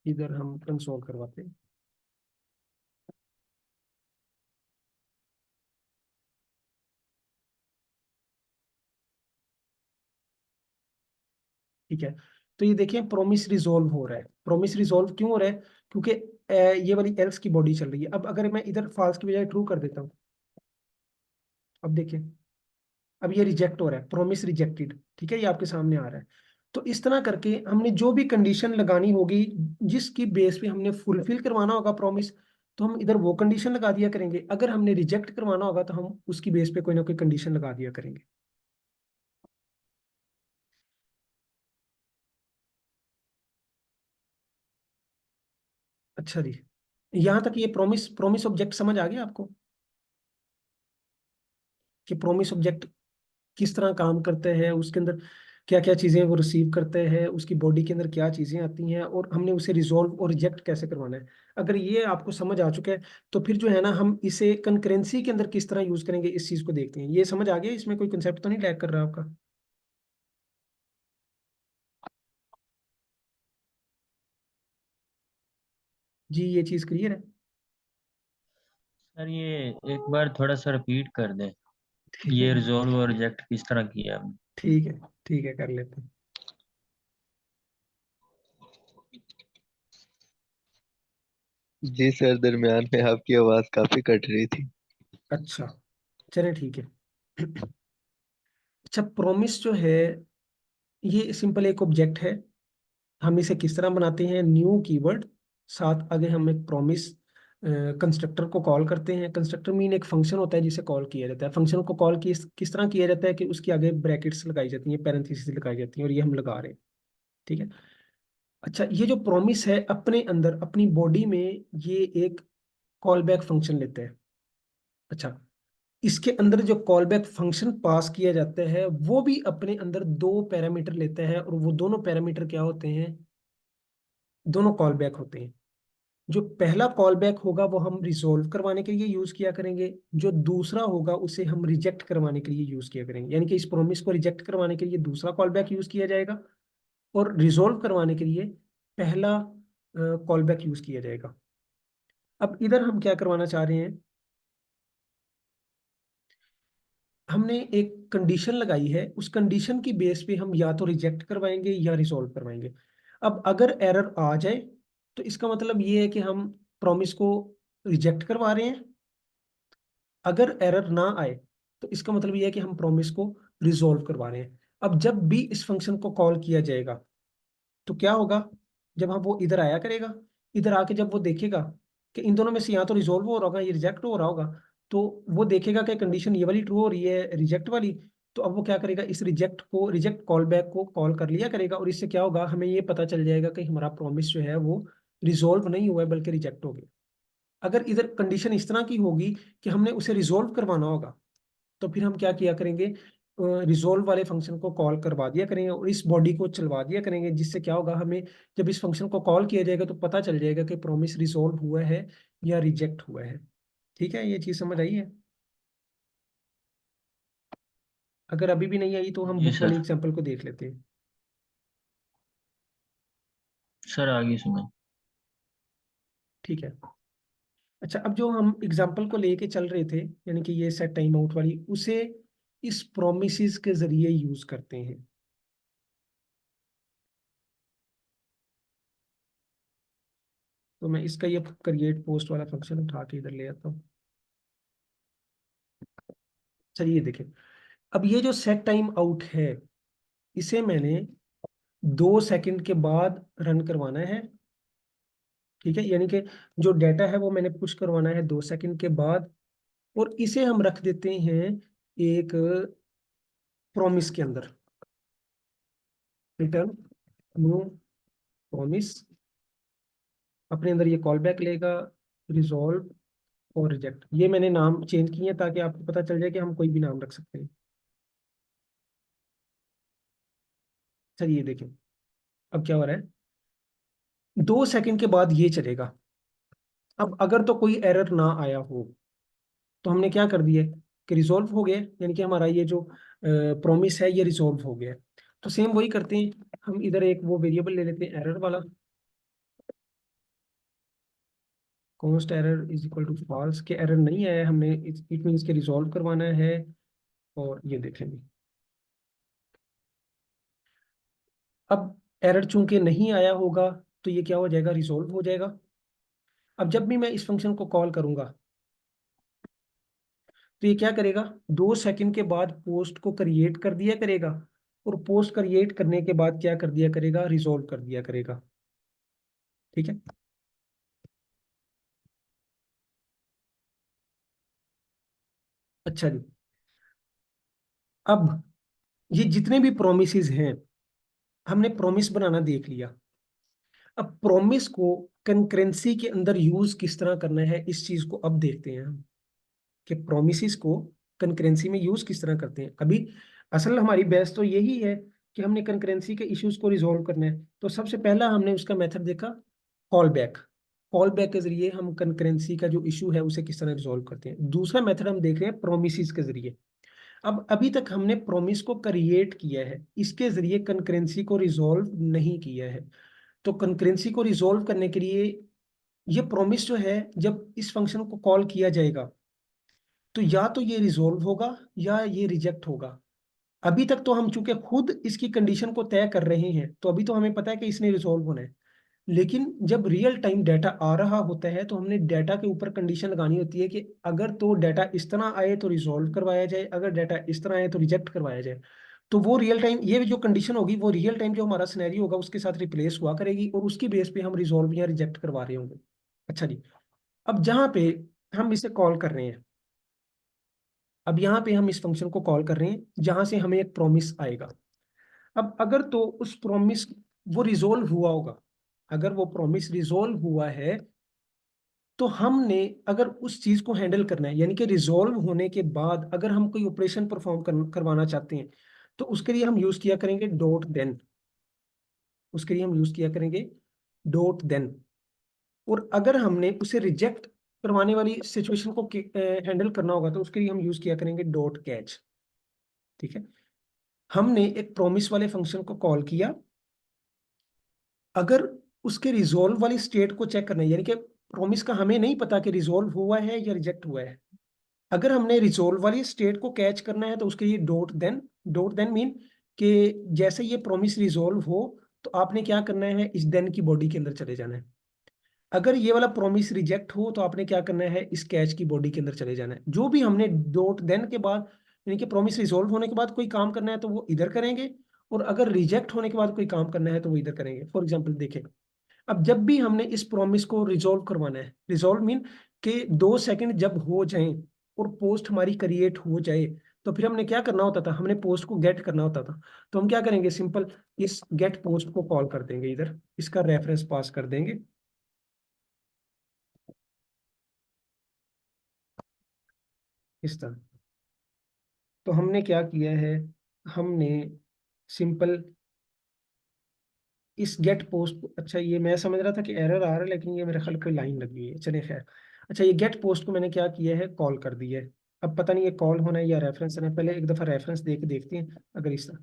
इधर हम कंसोल करवाते हैं। ठीक है, तो ये देखिए प्रोमिस रिजोल्व हो रहा है। प्रोमिस रिजोल्व क्यों हो रहा है, क्योंकि ये वाली एल्स की बॉडी चल रही है। अब अगर मैं इधर फॉल्स की बजाय ट्रू कर देता हूँ, अब देखिए, अब ये रिजेक्ट हो रहा है, प्रोमिस रिजेक्टेड। ठीक है, ये आपके सामने आ रहा है। तो इस तरह करके हमने जो भी कंडीशन लगानी होगी, जिसकी बेस पे हमने फुलफिल करवाना होगा प्रॉमिस, तो हम इधर वो कंडीशन लगा दिया करेंगे। अगर हमने रिजेक्ट करवाना होगा तो हम उसकी बेस पे कोई ना कोई कंडीशन लगा दिया करेंगे। अच्छा जी, यहाँ तक ये प्रॉमिस प्रॉमिस ऑब्जेक्ट समझ आ गया आपको, कि प्रॉमिस ऑब्जेक्ट किस तरह काम करते हैं, उसके अंदर क्या क्या चीजें वो रिसीव करते हैं, उसकी बॉडी के अंदर क्या चीजें आती हैं, और हमने उसे रिजोल्व और रिजेक्ट कैसे करवाना है। अगर ये आपको समझ आ चुका है तो फिर जो है ना, हम इसे कंकरेंसी के अंदर किस तरह यूज करेंगे इस चीज को देखते हैं। ये समझ आ गया, इसमें कोई कंसेप्ट तो नहीं लैग कर रहा आपका। जी, ये चीज क्लियर है। सर ये एक बार थोड़ा सा रिपीट कर दे। ठीक है, ये रिजोल्व और रिजेक्ट किस तरह किया आपने? ठीक है, ठीक है, कर लेते हैं। जी सर, दरमियान में आपकी आवाज काफी कट रही थी। अच्छा, चलिए ठीक है। अच्छा, प्रोमिस जो है ये सिंपल एक ऑब्जेक्ट है। हम इसे किस तरह बनाते हैं, न्यू कीवर्ड साथ आगे हम एक प्रॉमिस कंस्ट्रक्टर को कॉल करते हैं। कंस्ट्रक्टर मीन एक फंक्शन होता है जिसे कॉल किया जाता है। फंक्शन को कॉल किस तरह किया जाता है कि उसके आगे ब्रैकेट्स लगाई जाती हैं, पैरेंथेसिस लगाई जाती हैं, और ये हम लगा रहे हैं। ठीक है। अच्छा, ये जो प्रॉमिस है अपने अंदर अपनी बॉडी में ये एक कॉल बैक फंक्शन लेते हैं। अच्छा, इसके अंदर जो कॉल बैक फंक्शन पास किया जाता है वो भी अपने अंदर दो पैरामीटर लेता है, और वो दोनों पैरामीटर क्या होते हैं, दोनों कॉल बैक होते हैं। जो पहला कॉल बैक होगा वो हम रिजोल्व करवाने के लिए यूज किया करेंगे, जो दूसरा होगा उसे हम रिजेक्ट करवाने के लिए यूज किया करेंगे। यानी कि इस प्रॉमिस को रिजेक्ट करवाने के लिए दूसरा कॉल बैक यूज किया जाएगा, और रिजोल्व करवाने के लिए पहला कॉल बैक यूज किया जाएगा। अब इधर हम क्या करवाना चाह रहे हैं, हमने एक कंडीशन लगाई है, उस कंडीशन की बेस पे हम या तो रिजेक्ट करवाएंगे या रिजोल्व करवाएंगे। अब अगर एरर आ जाए तो इसका मतलब ये है कि हम प्रॉमिस को रिजेक्ट करवा रहे हैं। अगर एरर ना आए तो इसका मतलब ये है कि हम प्रॉमिस को रिजोल्व करवा रहे हैं। अब जब भी इस फंक्शन को कॉल किया जाएगा तो क्या होगा, जब हम वो इधर आया करेगा, इधर आके जब वो देखेगा कि इन दोनों में से या तो रिजोल्व हो रहा होगा या रिजेक्ट हो रहा होगा, तो वो देखेगा कि कंडीशन ये वाली ट्रू हो रही है रिजेक्ट वाली, तो अब वो क्या करेगा, इस रिजेक्ट कॉल बैक को कॉल कर लिया करेगा, और इससे क्या होगा, हमें ये पता चल जाएगा कि हमारा प्रॉमिस जो है वो रिजोल्व नहीं हुआ है बल्कि रिजेक्ट हो गया। अगर इधर कंडीशन इस तरह की होगी कि हमने उसे रिजोल्व करवाना होगा, तो फिर हम क्या किया करेंगे, रिजोल्व वाले फंक्शन को कॉल करवा दिया करेंगे और इस बॉडी को चलवा दिया करेंगे, जिससे क्या होगा, हमें जब इस फंक्शन को कॉल किया जाएगा तो पता चल जाएगा कि प्रॉमिस रिजोल्व हुआ है या रिजेक्ट हुआ है। ठीक है, ये चीज समझ आई है? अगर अभी भी नहीं आई तो हम जी बुक वाली सर। एग्जांपल को देख लेते हैं। सर आगे सुना। ठीक है। अच्छा, अब जो हम एग्जांपल को लेके चल रहे थे, यानी कि ये सेट टाइम आउट वाली, उसे इस प्रोमिस के जरिए यूज करते हैं। तो मैं इसका ये क्रिएट पोस्ट वाला फंक्शन उठा के इधर ले आता हूँ। चलिए देखें, अब ये जो सेट टाइम आउट है, इसे मैंने 2 सेकंड के बाद रन करवाना है। ठीक है, यानी कि जो डाटा है वो मैंने पुश करवाना है 2 सेकंड के बाद, और इसे हम रख देते हैं एक प्रॉमिस के अंदर, रिटर्न न्यू प्रॉमिस। अपने अंदर ये कॉल बैक लेगा, रिजॉल्व और रिजेक्ट। ये मैंने नाम चेंज किए हैं ताकि आपको पता चल जाए कि हम कोई भी नाम रख सकते हैं। चलिए देखें, अब क्या हो रहा है, 2 सेकंड के बाद ये चलेगा। अब अगर तो कोई एरर ना आया हो तो हमने क्या कर दिया कि रिजोल्व हो गया, यानी कि हमारा ये जो प्रॉमिस है ये रिजोल्व हो गया। तो सेम वही करते हैं, हम इधर एक वो वेरिएबल ले लेते हैं एरर वाला, const error is equal to false, के एरर नहीं आया, हमने इट मीन्स के रिजोल्व करवाना है। और ये देखेंगे, अब एरर चूंकि नहीं आया होगा तो ये क्या हो जाएगा, रिजोल्व हो जाएगा। अब जब भी मैं इस फंक्शन को कॉल करूंगा तो ये क्या करेगा, 2 सेकंड के बाद पोस्ट को क्रिएट कर दिया करेगा, और पोस्ट क्रिएट करने के बाद क्या कर दिया करेगा, रिजोल्व कर दिया करेगा। ठीक है। अच्छा जी, अब ये जितने भी प्रोमिसेस हैं, हमने प्रोमिस बनाना देख लिया। अब प्रोमिस को कंकरेंसी के अंदर यूज किस तरह करना है, इस चीज को अब देखते हैं हम, कि प्रोमिसेस को कंकरेंसी में यूज किस तरह करते हैं। अभी असल हमारी बहस तो यही है कि हमने कंकरेंसी के इश्यूज को रिजोल्व करना है। तो सबसे पहला हमने उसका मेथड देखा, कॉल बैक। कॉल बैक के जरिए हम कंकरेंसी का जो इशू है उसे किस तरह रिजोल्व करते हैं। दूसरा मेथड हम देख रहे हैं प्रोमिसेस के जरिए। अब अभी तक हमने प्रोमिस को क्रिएट किया है, इसके जरिए कंकरेंसी को रिजोल्व नहीं किया है। तो कंकरेंसी को रिजोल्व करने के लिए ये प्रोमिस जो है, जब इस फंक्शन को कॉल किया जाएगा तो या तो ये रिजोल्व होगा या ये रिजेक्ट होगा। अभी तक तो हम चूंकि खुद इसकी कंडीशन को तय कर रहे हैं तो अभी तो हमें पता है कि इसने रिजोल्व होना है, लेकिन जब रियल टाइम डाटा आ रहा होता है तो हमने डाटा के ऊपर कंडीशन लगानी होती है कि अगर तो डाटा इस तरह आए तो रिजोल्व करवाया जाए, अगर डाटा इस तरह आए तो रिजेक्ट करवाया जाए। तो वो रियल टाइम, ये जो कंडीशन होगी वो रियल टाइम जो हमारा सिनेरियो होगा उसके साथ रिप्लेस हुआ करेगी, और उसकी बेस पे हम रिजोल्व या रिजेक्ट करवा रहे होंगे। अच्छा जी, अब जहाँ पे हम इसे कॉल कर रहे हैं, अब यहाँ पे हम इस फंक्शन को कॉल कर रहे हैं जहां से हमें एक प्रॉमिस आएगा। अब अगर तो उस प्रॉमिस वो रिजोल्व हुआ होगा, अगर वो प्रॉमिस रिजोल्व हुआ है तो हमने अगर उस चीज को हैंडल करना है, यानी कि रिजोल्व होने के बाद अगर हम कोई ऑपरेशन परफॉर्म करवाना चाहते हैं तो उसके लिए हम यूज किया करेंगे डॉट देन। उसके लिए हम यूज किया करेंगे डॉट देन। और अगर हमने उसे रिजेक्ट करवाने वाली सिचुएशन को हैंडल करना होगा तो उसके लिए हम यूज किया करेंगे डॉट कैच। ठीक है, हमने एक प्रॉमिस वाले फंक्शन को कॉल किया, अगर उसके रिजोल्व वाली स्टेट को चेक करना है, यानी कि प्रॉमिस का हमें नहीं पता कि रिजोल्व हुआ है या रिजेक्ट हुआ है, अगर हमने रिजोल्व वाली स्टेट को कैच करना है तो उसके लिए डोट देन मीन कि जैसे ये प्रॉमिस रिजोल्व हो तो आपने क्या करना है, इस देन की बॉडी के अंदर चले जाना है। अगर ये वाला प्रॉमिस रिजेक्ट हो तो आपने क्या करना है, इस कैच की बॉडी के अंदर चले जाना है। जो भी हमने डोट देन के बाद यानी कि प्रॉमिस रिजोल्व होने के बाद कोई काम करना है तो वो इधर करेंगे, और अगर रिजेक्ट होने के बाद कोई काम करना है तो वो इधर करेंगे। फॉर एग्जाम्पल देखें, अब जब भी हमने इस प्रॉमिस को रिजोल्व करवाना है, रिजोल्व मीन कि 2 सेकंड जब हो जाएं और पोस्ट हमारी क्रिएट हो जाए, तो फिर हमने क्या करना होता था, हमने पोस्ट को गेट करना होता था। तो हम क्या करेंगे, सिंपल इस गेट पोस्ट को कॉल कर देंगे, इधर इसका रेफरेंस पास कर देंगे इस तरह। तो हमने क्या किया है, हमने सिंपल इस गेट पोस्ट, अच्छा ये मैं समझ रहा था कि एरर आ रहा है लेकिन ये मेरे ख्याल कोई लाइन लगी हुई है, चलिए खैर। अच्छा, ये गेट पोस्ट को मैंने क्या किया है, कॉल कर दिया है। अब पता नहीं ये कॉल होना है या रेफरेंस है, पहले एक दफा रेफरेंस दे के देखते हैं अगर इस तरह।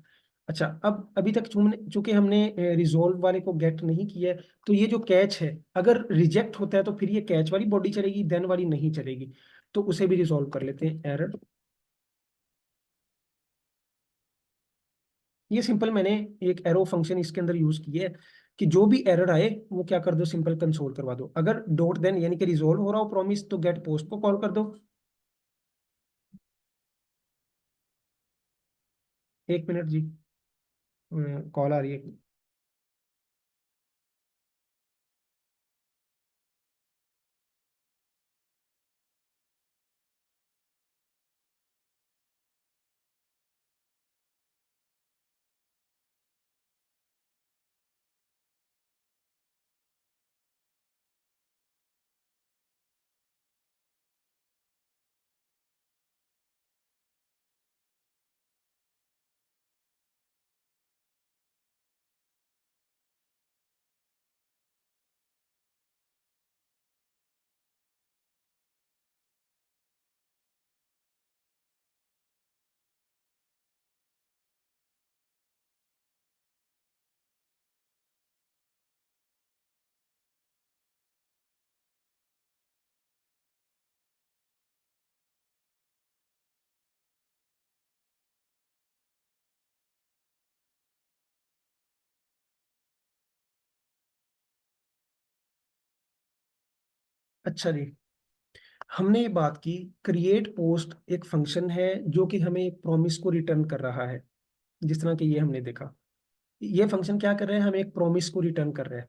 अच्छा, अब अभी तक चूंकि हमने रिजोल्व वाले को गेट नहीं किया है, तो ये जो कैच है अगर रिजेक्ट होता है तो फिर ये कैच वाली बॉडी चलेगी, देन वाली नहीं चलेगी। तो उसे भी रिजोल्व कर लेते हैं, एरर। ये सिंपल मैंने एक एरो फंक्शन इसके अंदर यूज किया है कि जो भी एरर आए वो क्या कर दो, सिंपल कंसोल करवा दो। अगर डॉट देन यानी कि रिजोल्व हो रहा हो प्रॉमिस तो गेट पोस्ट को कॉल कर दो। 1 मिनट जी, कॉल आ रही है। अच्छा जी, हमने ये बात की, क्रिएट पोस्ट एक फंक्शन है जो कि हमें एक प्रॉमिस को रिटर्न कर रहा है। जिस तरह कि ये हमने देखा, ये फंक्शन क्या कर रहा है, हमें एक प्रॉमिस को रिटर्न कर रहा है।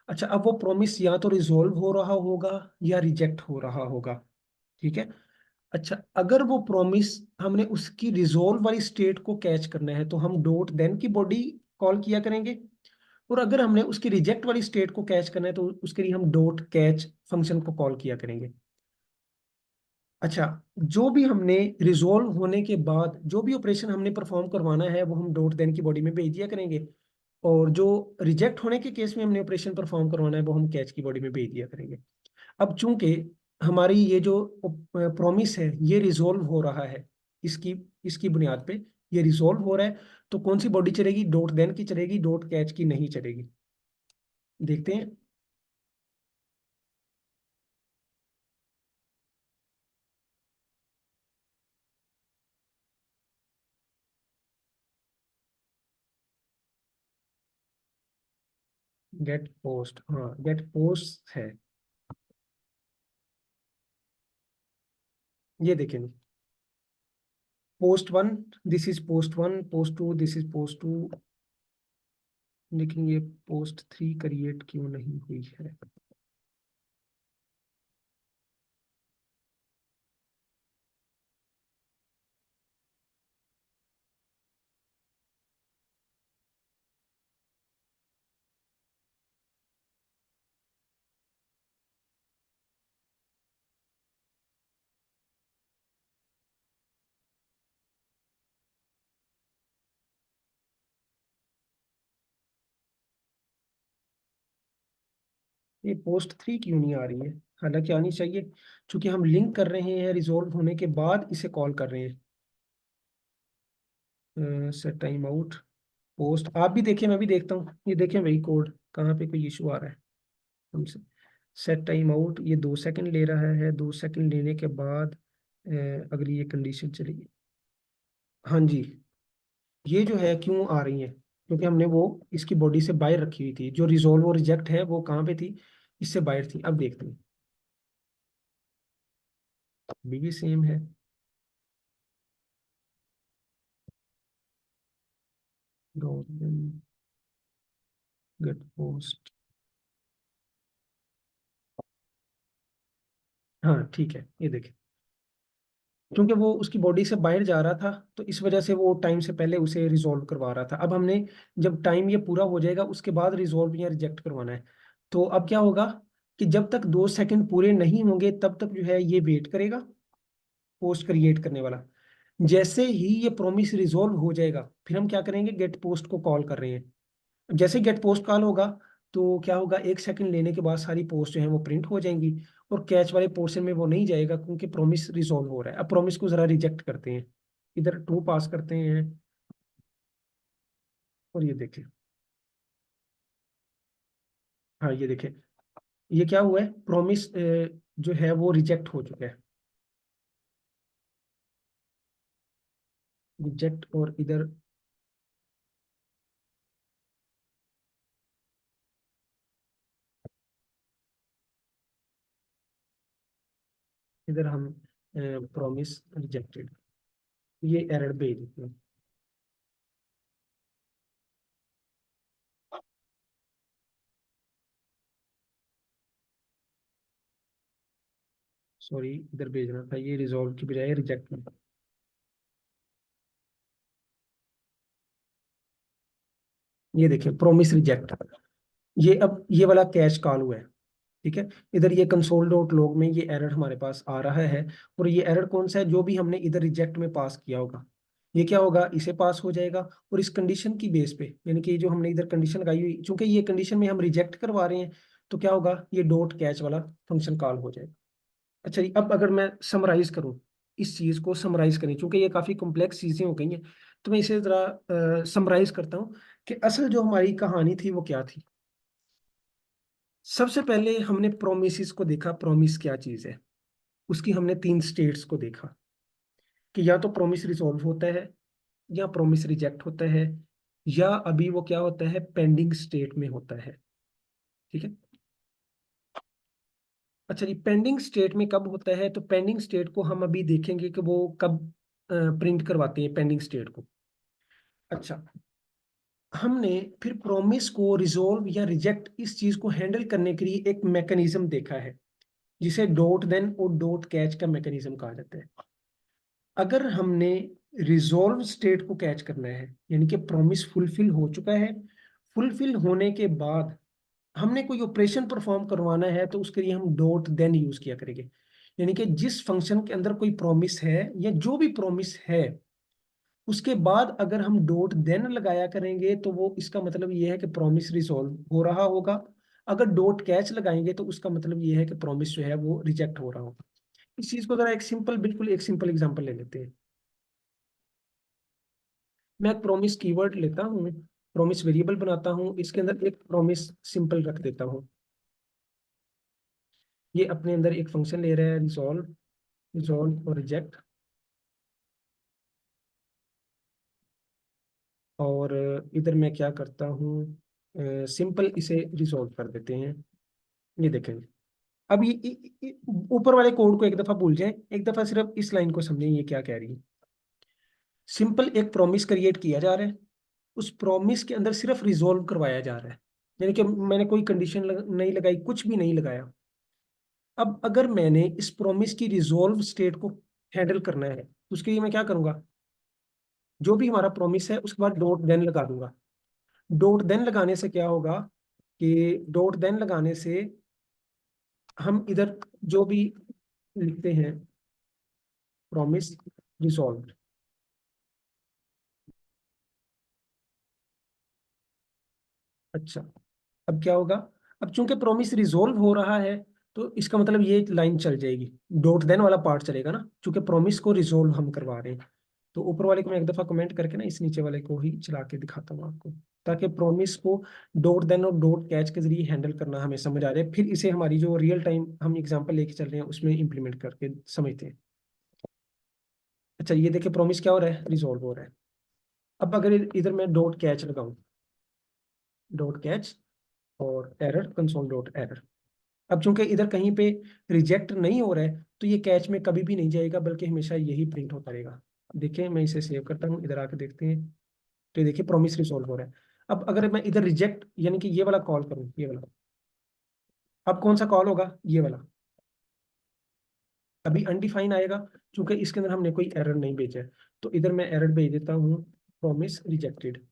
अच्छा, अब वो प्रॉमिस या तो रिजोल्व हो रहा होगा या रिजेक्ट हो रहा होगा। ठीक है, अच्छा अगर वो प्रॉमिस हमने उसकी रिजोल्व वाली स्टेट को कैच करना है तो हम डॉट देन की बॉडी कॉल किया करेंगे, और अगर हमने उसकी रिजेक्ट वाली स्टेट को कैच करना है तो उसके लिए हम डॉट कैच फंक्शन को कॉल किया करेंगे। अच्छा, जो भी हमने रिजोल्व होने के बाद जो भी ऑपरेशन हमने परफॉर्म करवाना है वो हम डॉट देन की बॉडी में भेज दिया करेंगे, और जो रिजेक्ट होने के केस में हमने ऑपरेशन परफॉर्म करवाना है वो हम कैच की बॉडी में भेज दिया करेंगे। अब चूंकि हमारी ये जो प्रॉमिस है ये रिजोल्व हो रहा है, इसकी इसकी बुनियाद पे ये रिजोल्व हो रहा है, तो कौन सी बॉडी चलेगी, डॉट देन की चलेगी, डॉट कैच की नहीं चलेगी। देखते हैं। गेट पोस्ट, हाँ गेट पोस्ट है, ये देखें, post one, this is post one, post two, this is post two, लेकिन ये पोस्ट थ्री क्रिएट क्यों नहीं हुई है। ये पोस्ट 3 क्यों नहीं आ रही है? हालांकि आनी चाहिए, क्योंकि हम लिंक कर रहे हैं रिजॉल्व होने के बाद इसे कॉल कर रहे हैं। सेट टाइम आउट पोस्ट, आप भी देखिए मैं भी देखता हूँ, ये देखें वही कोड कहाँ पे कोई इशू आ रहा है हमसे। सेट टाइम आउट ये 2 सेकंड ले रहा है, 2 सेकंड लेने के बाद अगर ये कंडीशन चलेगी, हाँ जी, ये जो है क्यों आ रही है, क्योंकि हमने वो इसकी बॉडी से बाहर रखी हुई थी, जो रिजॉल्व और रिजेक्ट है वो कहाँ पे थी, इससे बाहर थी। अब देखते हैं, अभी भी सेम है। गेट पोस्ट, हाँ ठीक है, ये देखें, क्योंकि वो उसकी बॉडी से बाहर जा रहा था तो इस वजह से वो टाइम से पहले उसे रिजॉल्व करवा रहा था। अब हमने जब टाइम ये पूरा हो जाएगा उसके बाद रिजॉल्व या रिजेक्ट करवाना है। तो अब क्या होगा कि जब तक 2 सेकंड पूरे नहीं होंगे तब तक जो है ये वेट करेगा पोस्ट क्रिएट करने वाला। जैसे ही ये प्रॉमिस रिजॉल्व हो जाएगा फिर हम क्या करेंगे, गेट पोस्ट को कॉल कर रहे हैं। जैसे गेट पोस्ट कॉल होगा तो क्या होगा, 1 सेकंड लेने के बाद सारी पोस्ट जो है वो प्रिंट हो जाएंगी, और कैच वाले पोर्शन में वो नहीं जाएगा क्योंकि प्रॉमिस रिजॉल्व हो रहा है। अब प्रॉमिस को जरा रिजेक्ट करते हैं, इधर ट्रू पास करते हैं, और ये देखें, हाँ ये देखें, ये क्या हुआ है, प्रॉमिस जो है वो रिजेक्ट हो चुका है, रिजेक्ट। और इधर इधर हम प्रॉमिस रिजेक्टेड, ये एरर भेज देते हैं। सॉरी, इधर भेजना था, ये रिजॉल्व की बजाय रिजेक्ट में। ये देखिए प्रॉमिस रिजेक्ट, ये अब ये वाला कैच कॉल हुआ है, ठीक है। इधर ये कंसोल डॉट लॉग में ये एरर हमारे पास आ रहा है, और ये एरर कौन सा है, जो भी हमने इधर रिजेक्ट में पास किया होगा ये क्या होगा, इसे पास हो जाएगा। और इस कंडीशन की बेस पे, यानी कि जो हमने इधर कंडीशन लगाई हुई, चूंकि ये कंडीशन में हम रिजेक्ट करवा रहे हैं, तो क्या होगा, ये डॉट कैच वाला फंक्शन कॉल हो जाएगा। अच्छा जी, अब अगर मैं समराइज करूं, इस चीज को समराइज करें, क्योंकि ये काफी कॉम्प्लेक्स चीजें हो गई हैं, तो मैं इसे जरा समराइज करता हूँ कि असल जो हमारी कहानी थी वो क्या थी। सबसे पहले हमने प्रोमिस को देखा, प्रोमिस क्या चीज है, उसकी हमने 3 स्टेट्स को देखा कि या तो प्रोमिस रिजॉल्व होता है, या प्रोमिस रिजेक्ट होता है, या अभी वो क्या होता है, पेंडिंग स्टेट में होता है, ठीक है। अच्छा जी, पेंडिंग स्टेट में कब होता है, तो पेंडिंग स्टेट को हम अभी देखेंगे कि वो कब प्रिंट करवाते हैं पेंडिंग स्टेट को। अच्छा, हमने फिर प्रोमिस को रिजॉल्व या रिजेक्ट इस चीज को हैंडल करने के लिए एक मैकेनिज्म देखा है, जिसे डॉट देन और डॉट कैच का मैकेनिज्म कहा जाता है। अगर हमने रिजॉल्व स्टेट को कैच करना है, यानी कि प्रॉमिस फुलफिल हो चुका है, फुलफिल होने के बाद हमने कोई ऑपरेशन परफॉर्म करवाना है, तो उसके लिए हम डॉट देन यूज किया करेंगे। यानी कि जिस फंक्शन के अंदर कोई प्रॉमिस है या जो भी प्रॉमिस है, उसके बाद अगर हम डॉट देन लगाया करेंगे तो वो इसका मतलब ये है कि प्रॉमिस रिजॉल्व हो रहा होगा। अगर डॉट कैच लगाएंगे तो उसका मतलब ये है कि प्रॉमिस जो है वो रिजेक्ट हो रहा होगा। इस चीज को जरा एक सिंपल, बिल्कुल एक सिंपल एग्जांपल ले लेते हैं। मैं एक प्रॉमिस कीवर्ड लेता हूँ, प्रॉमिस वेरिएबल बनाता हूँ, इसके अंदर एक प्रॉमिस सिंपल रख देता हूँ। ये अपने अंदर एक फंक्शन ले रहा है, रिजॉल्व, रिजॉल्व और रिजेक्ट। और इधर मैं क्या करता हूँ, सिंपल इसे रिजॉल्व कर देते हैं। ये देखेंगे, अब ये ऊपर वाले कोड को एक दफा भूल जाएं, एक दफा सिर्फ इस लाइन को समझें ये क्या कह रही है। सिंपल एक प्रॉमिस क्रिएट किया जा रहा है, उस प्रॉमिस के अंदर सिर्फ रिजॉल्व करवाया जा रहा है, यानी कि मैंने कोई कंडीशन नहीं लगाई, कुछ भी नहीं लगाया। अब अगर मैंने इस प्रॉमिस की रिजॉल्व स्टेट को हैंडल करना है तो उसके लिए मैं क्या करूंगा, जो भी हमारा प्रॉमिस है उसके बाद डॉट देन लगा दूंगा। डॉट देन लगाने से क्या होगा कि डॉट देन लगाने से हम इधर जो भी लिखते हैं, प्रॉमिस रिजॉल्व। अच्छा, अब क्या होगा, अब चूंकि प्रॉमिस रिजोल्व हो रहा है तो इसका मतलब ये लाइन चल जाएगी, डॉट देन वाला पार्ट चलेगा ना, चूंकि प्रॉमिस को रिजोल्व हम करवा रहे हैं। तो ऊपर वाले को मैं एक दफा कमेंट करके ना इस नीचे वाले को ही चला के दिखाता हूँ आपको, ताकि प्रॉमिस को डॉट देन और डॉट कैच के जरिए हैंडल करना हमें समझ आ जाए, फिर इसे हमारी जो रियल टाइम हम एग्जांपल लेके चल रहे हैं उसमें इंप्लीमेंट करके समझते हैं। अच्छा ये देखिए प्रॉमिस क्या हो रहा है, रिजोल्व हो रहा है। अब अगर इधर मैं डॉट कैच लगाऊं, डॉट कैच और एरर कंसोल डॉट एरर, अब चूंकि इधर कहीं पे रिजेक्ट नहीं हो रहा है तो ये कैच में कभी भी नहीं जाएगा, बल्कि हमेशा यही प्रिंट होता रहेगा। देखिए मैं इसे सेव करता हूँ, इधर आके देखते हैं, तो ये देखिए प्रॉमिस रिजॉल्व हो रहा है। अब अगर मैं इधर रिजेक्ट यानी कि ये वाला कॉल करूँ, ये वाला, अब कौन सा कॉल होगा, ये वाला, अभी अनडिफाइन आएगा क्योंकि इसके अंदर हमने कोई एरर नहीं भेजा है। तो इधर मैं एरर भेज देता हूँ, प्रॉमिस रिजेक्टेड।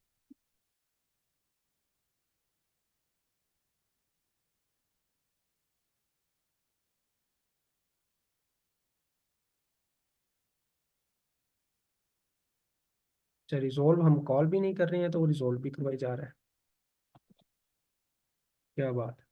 अच्छा रिजोल्व हम कॉल भी नहीं कर रहे हैं तो वो रिजोल्व भी करवाई जा रहा है, क्या बात है।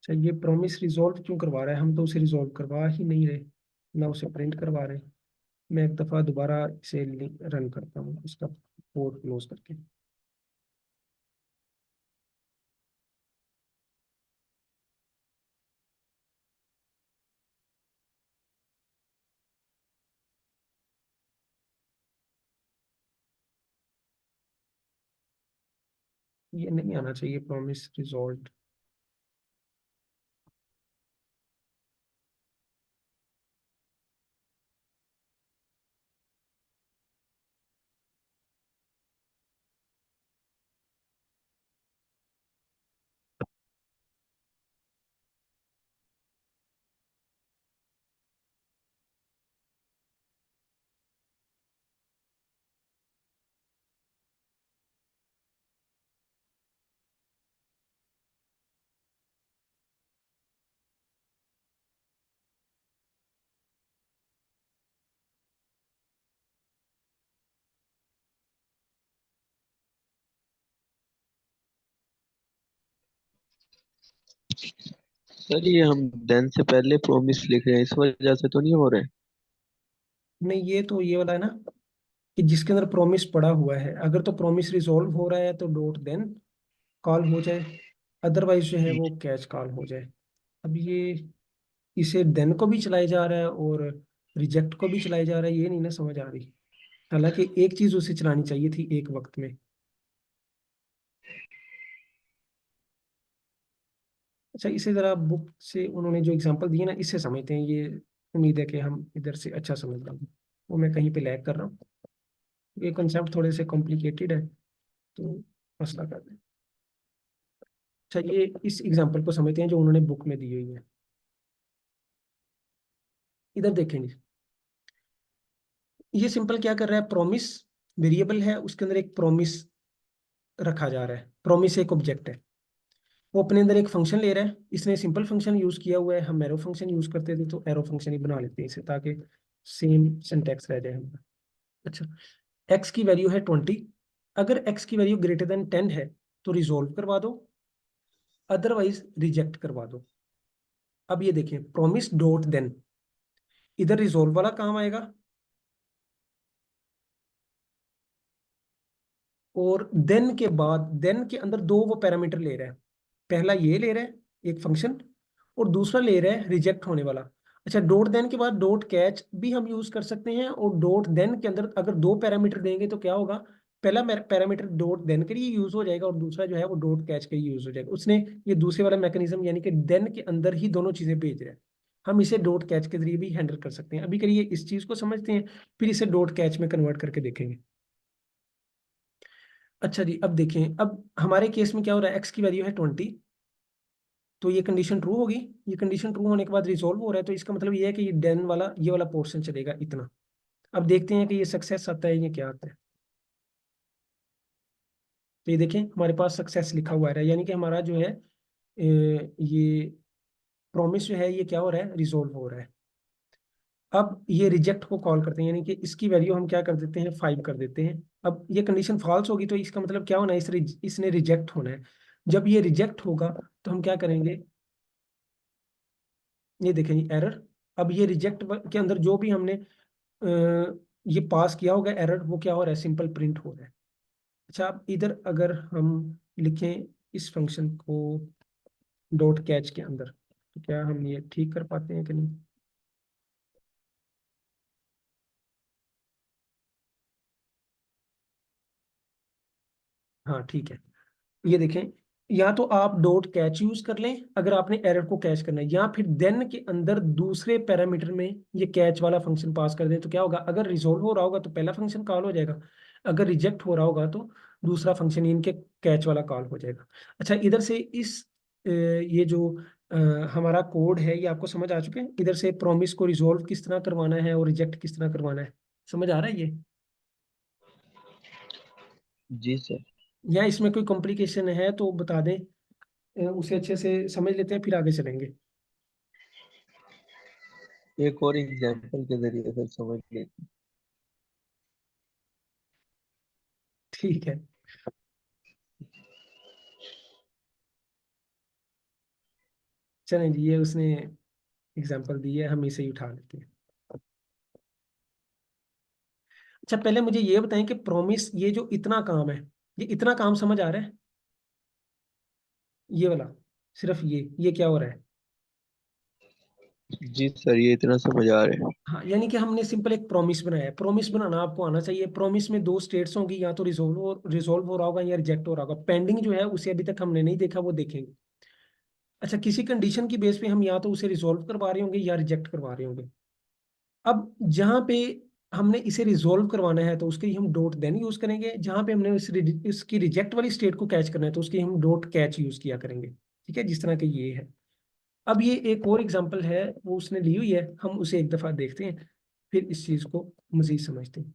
अच्छा ये प्रॉमिस रिजॉल्व क्यों करवा रहा है, हम तो उसे रिजॉल्व करवा ही नहीं रहे, ना उसे प्रिंट करवा रहे। मैं एक दफ़ा दोबारा इसे रन करता हूँ, इसका कोड क्लोज करके। ये नहीं आना चाहिए प्रॉमिस रिजॉल्व। सर ये हम देन से पहले प्रोमिस लिख रहे हैं, इस वजह से तो नहीं हो रहे? नहीं ये तो ये वाला है ना, कि जिसके अंदर प्रॉमिस पड़ा हुआ है, अगर तो प्रॉमिस रिजॉल्व हो रहा है तो डॉट देन कॉल हो जाए, अदरवाइज जो है वो कैच कॉल हो जाए। अब ये इसे देन को भी चलाया जा रहा है और रिजेक्ट को भी चलाया जा रहा है, ये नहीं ना समझ आ रही। हालांकि एक चीज उसे चलानी चाहिए थी एक वक्त में। अच्छा इसे जरा बुक से उन्होंने जो एग्जांपल दिए ना इससे समझते हैं, ये उम्मीद है कि हम इधर से अच्छा समझ लेंगे। वो मैं कहीं पे लैग कर रहा हूँ, ये कंसेप्ट थोड़े से कॉम्प्लिकेटेड है, तो मसला कर दें। अच्छा ये इस एग्जांपल को समझते हैं जो उन्होंने बुक में दी हुई है। इधर देखेंगे, ये सिंपल क्या कर रहा है, प्रॉमिस वेरिएबल है, उसके अंदर एक प्रॉमिस रखा जा रहा है, प्रॉमिस एक ऑब्जेक्ट है, वो अपने अंदर एक फंक्शन ले रहा है। इसने सिंपल फंक्शन यूज किया हुआ है, हम एरो फंक्शन यूज करते थे तो एरो फंक्शन ही बना लेते हैं इसे, ताकि सेम सिंटैक्स रह जाए हमारा। अच्छा एक्स की वैल्यू है 20, अगर एक्स की वैल्यू ग्रेटर देन 10 है तो रिजोल्व करवा दो, अदरवाइज रिजेक्ट करवा दो। अब ये देखें प्रॉमिस डॉट देन, इधर रिजोल्व वाला काम आएगा, और देन के बाद देन के अंदर दो वो पैरामीटर ले रहा है, पहला ये ले रहा है एक फंक्शन, और दूसरा ले रहा है रिजेक्ट होने वाला। अच्छा डॉट देन के बाद डॉट कैच भी हम यूज कर सकते हैं, और डॉट देन के अंदर अगर दो पैरामीटर देंगे तो क्या होगा, पहला पैरामीटर डॉट देन के लिए यूज हो जाएगा और दूसरा जो है वो डॉट कैच के लिए यूज हो जाएगा। उसने ये दूसरे वाला मैकेनिज्म यानी कि देन के अंदर ही दोनों चीजें भेज रहा है, हम इसे डॉट कैच के जरिए भी हैंडल कर सकते हैं। अभी करिए इस चीज को समझते हैं, फिर इसे डॉट कैच में कन्वर्ट करके देखेंगे। अच्छा जी अब देखें, अब हमारे केस में क्या हो रहा है, एक्स की वैल्यू है 20, तो ये कंडीशन ट्रू होगी। ये कंडीशन ट्रू होने के बाद रिजॉल्व हो रहा है, तो इसका मतलब ये है कि ये देन वाला ये वाला पोर्शन चलेगा इतना। अब देखते हैं कि ये सक्सेस आता है या क्या आता है। तो ये देखें हमारे पास सक्सेस लिखा हुआ है, यानी कि हमारा जो है ये प्रॉमिस जो है ये क्या हो रहा है, रिजॉल्व हो रहा है। अब ये रिजेक्ट को कॉल करते हैं, यानी कि इसकी वैल्यू हम क्या कर देते हैं, 5 कर देते हैं। अब ये कंडीशन फॉल्स होगी तो इसका मतलब क्या होना है, इसने रिजेक्ट होना है। जब ये रिजेक्ट होगा तो हम क्या करेंगे, ये देखें एरर। अब ये रिजेक्ट के अंदर जो भी हमने ये पास किया होगा एरर, वो क्या हो रहा है, सिंपल प्रिंट हो रहा है। अच्छा, अब इधर अगर हम लिखें इस फंक्शन को डॉट कैच के अंदर, तो क्या हम ये ठीक कर पाते हैं कि नहीं। हाँ ठीक है। ये देखें, या तो आप डॉट कैच यूज कर लें अगर आपने एरर को कैच करना है, या फिर देन के अंदर दूसरे पैरामीटर में ये कैच वाला फंक्शन पास कर दें। तो क्या होगा, अगर रिजोल्व हो रहा होगा तो पहला फंक्शन कॉल हो जाएगा, अगर रिजेक्ट हो रहा होगा तो दूसरा फंक्शन इनके कैच वाला कॉल हो जाएगा। अच्छा, इधर से इस ये जो हमारा कोड है ये आपको समझ आ चुके हैं। इधर से प्रॉमिस को रिजोल्व किस तरह करवाना है और रिजेक्ट किस तरह करवाना है, समझ आ रहा है ये, जी सर। या इसमें कोई कॉम्प्लिकेशन है तो बता दें, उसे अच्छे से समझ लेते हैं फिर आगे चलेंगे। एक और एग्जांपल के जरिए सर समझ लेते ठीक है, चलें जी, ये उसने एग्जांपल दी है, हम इसे ही उठा लेते हैं। अच्छा, पहले मुझे ये बताएं कि प्रॉमिस ये जो इतना काम है, ये इतना काम समझ आ रहा है, ये वाला, सिर्फ ये क्या हो रहा है। हैं। जी सर, ये इतना समझ आ रहे हैं। हाँ, यानी कि हमने सिंपल एक प्रॉमिस बनाया है। प्रॉमिस बनाना आपको आना चाहिए। प्रॉमिस में दो स्टेट्स होंगी, या तो रिजोल्व हो रहा होगा या रिजेक्ट हो रहा होगा। पेंडिंग जो है उसे अभी तक हमने नहीं देखा, वो देखेंगे। अच्छा, किसी कंडीशन की बेस पे हम या तो उसे रिजोल्व करवा रहे होंगे या रिजेक्ट करवा रहे होंगे। अब जहाँ पे हमने इसे रिजोल्व करवाना है तो उसके लिए हम डॉट देन यूज करेंगे, जहाँ पे हमने इसकी रिजेक्ट वाली स्टेट को कैच करना है तो उसके लिए हम डॉट कैच यूज किया करेंगे। ठीक है, जिस तरह के ये है। अब ये एक और एग्जांपल है, वो उसने ली हुई है, हम उसे एक दफा देखते हैं, फिर इस चीज को मजीद समझते हैं।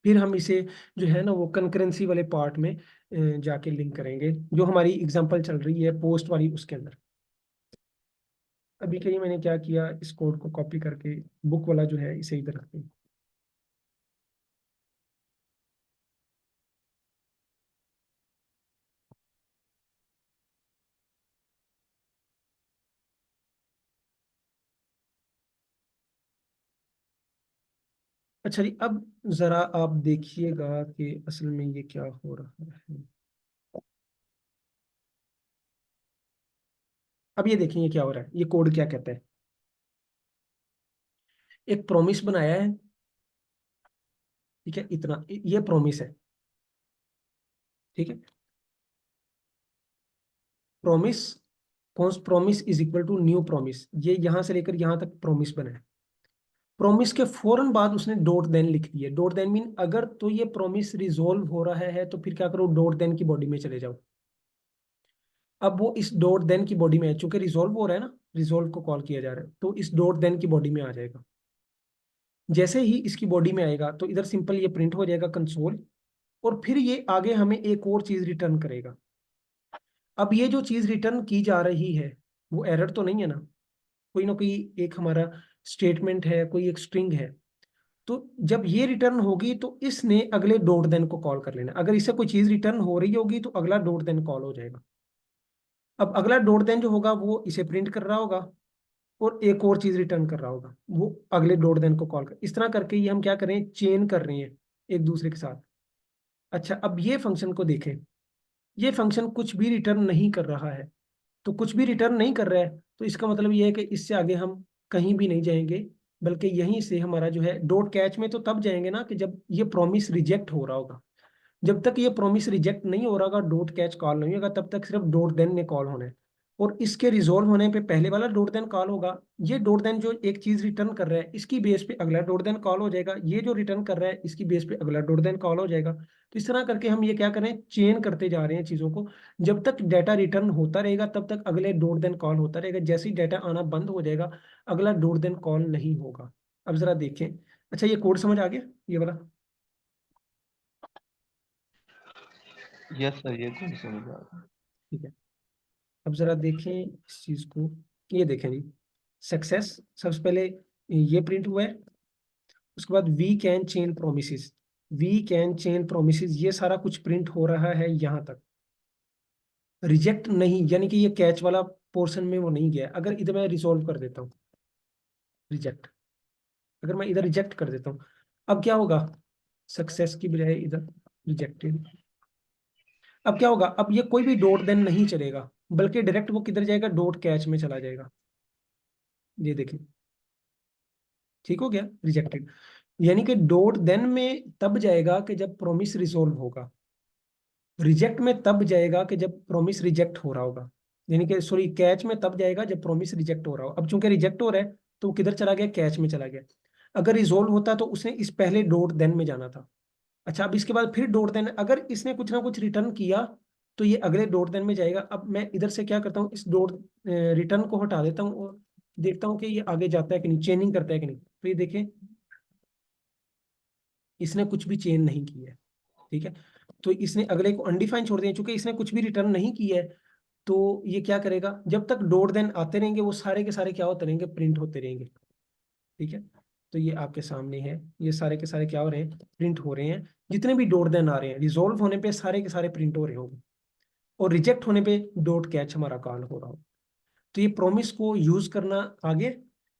फिर हम इसे जो है ना वो कंकरेंसी वाले पार्ट में जाके लिंक करेंगे, जो हमारी एग्जांपल चल रही है पोस्ट वाली उसके अंदर। अभी के लिए मैंने क्या किया, इस कोड को कॉपी करके बुक वाला जो है इसे इधर रखते हैं। अच्छा जी, अब जरा आप देखिएगा कि असल में ये क्या हो रहा है। अब ये देखिए ये क्या हो रहा है, ये कोड क्या कहता है। एक प्रॉमिस बनाया है, ठीक है, इतना ये प्रॉमिस है। ठीक है, प्रॉमिस, कौन promise is equal to new promise, ये यहां से लेकर यहां तक प्रॉमिस बना है। प्रॉमिस के फौरन बाद उसने डॉट देन लिख दिया। डॉट देन मीन अगर तो ये प्रॉमिस रिजोल्व हो रहा है तो फिर क्या करो, डॉट देन की बॉडी में चले जाओ। अब वो इस डॉट देन की बॉडी में है, चूंकि रिजोल्व हो रहा है ना, रिजोल्व को कॉल किया जा रहा है, तो इस डॉट देन की बॉडी में आ जाएगा। जैसे ही इसकी बॉडी में आएगा तो इधर सिंपल ये प्रिंट हो जाएगा कंसोल, और फिर ये आगे हमें एक और चीज रिटर्न करेगा। अब ये जो चीज रिटर्न की जा रही है वो एरर तो नहीं है ना, कोई ना कोई एक हमारा स्टेटमेंट है, कोई एक स्ट्रिंग है। तो जब ये रिटर्न होगी तो इसने अगले डॉट देन को कॉल कर लेना। अगर इससे कोई चीज रिटर्न हो रही होगी तो अगला डॉट देन कॉल हो जाएगा। अब अगला डॉट देन जो होगा वो इसे प्रिंट कर रहा होगा और एक और चीज रिटर्न कर रहा होगा, वो अगले डॉट देन को कॉल कर, इस तरह करके ये हम क्या कर रहे हैं, चेन कर रहे हैं एक दूसरे के साथ। अच्छा, अब ये फंक्शन को देखें, ये फंक्शन कुछ भी रिटर्न नहीं कर रहा है। तो कुछ भी रिटर्न नहीं कर रहा है तो इसका मतलब ये है कि इससे आगे हम कहीं भी नहीं जाएंगे, बल्कि यहीं से हमारा जो है डॉट कैच में तो तब जाएंगे ना कि जब ये प्रॉमिस रिजेक्ट हो रहा होगा। जब तक ये प्रॉमिस रिजेक्ट नहीं हो रहा होगा, डॉट कैच कॉल नहीं होगा, तब तक सिर्फ डॉट देन ने कॉल होना है। और इसके रिजोल्व होने पे पहले वाला डॉट देन कॉल होगा। ये डॉट देन जो एक चीज रिटर्न कर रहा है इसकी बेस पे अगला डॉट देन कॉल हो जाएगा, ये जो रिटर्न कर रहा है इसकी बेस पे अगला डॉट देन कॉल हो जाएगा। तो इस तरह करके हम ये क्या करें, चेन करते जा रहे हैं चीजों को। जब तक डाटा रिटर्न होता रहेगा तब तक अगले डॉट देन कॉल होता रहेगा। जैसे ही डाटा आना बंद हो जाएगा अगला डॉट देन कॉल नहीं होगा। अब जरा देखें। अच्छा, ये कोड समझ आ गया ये वाला? यस सर, ये कौन समझ आ रहा है? ठीक है। अब जरा देखें इस चीज को। ये देखें जी, सक्सेस सबसे पहले ये प्रिंट हुआ है। उसके बाद we can change promises, we can change promises, ये सारा कुछ प्रिंट हो रहा है यहां तक। रिजेक्ट नहीं, यानी कि ये कैच वाला पोर्शन में वो नहीं गया। अगर इधर मैं रिजोल्व कर देता हूँ रिजेक्ट, अगर मैं इधर रिजेक्ट कर देता हूँ, अब क्या होगा? सक्सेस की बजाय इधर रिजेक्टेड। अब क्या होगा? अब ये कोई भी डॉट देन नहीं चलेगा, बल्कि डायरेक्ट वो किधर जाएगा? डॉट कैच में चला जाएगा। ये देखिए, ठीक हो गया, रिजेक्टेड। यानी कि डॉट देन में तब जाएगा कि जब प्रोमिस रिजोल्व होगा, रिजेक्ट में तब जाएगा कि जब प्रोमिस रिजेक्ट हो रहा होगा। यानी कि सॉरी, कैच में तब जाएगा जब प्रोमिस रिजेक्ट हो रहा हो। अब चूंकि रिजेक्ट हो रहा है तो वो किधर चला गया? कैच में चला गया। अगर रिजोल्व होता तो उसने इस पहले डॉट देन में जाना था। अच्छा, अब इसके बाद फिर डॉट देन, अगर इसने कुछ ना कुछ रिटर्न किया तो ये अगले डॉट देन में जाएगा। अब मैं इधर से क्या करता हूँ, इस डॉट रिटर्न को हटा देता हूँ और देखता हूँ कि ये आगे जाता है कि नहीं, चेनिंग करता है कि नहीं। तो ये देखें, इसने कुछ भी चेन नहीं की है। ठीक है, तो इसने अगले को अनडिफाइन छोड़ दिया, चूंकि इसने कुछ भी रिटर्न नहीं किया है। तो ये क्या करेगा? जब तक डॉट देन आते रहेंगे वो सारे के सारे क्या होते रहेंगे? प्रिंट होते रहेंगे। ठीक है, तो ये आपके सामने है, ये सारे के सारे क्या हो रहे हैं? प्रिंट हो रहे हैं। जितने भी डॉट देन आ रहे हैं रिजोल्व होने पे सारे के सारे प्रिंट हो रहे होंगे, और रिजेक्ट होने पे डॉट कैच हमारा कॉल हो रहा हो। तो ये प्रोमिस को यूज करना आगे,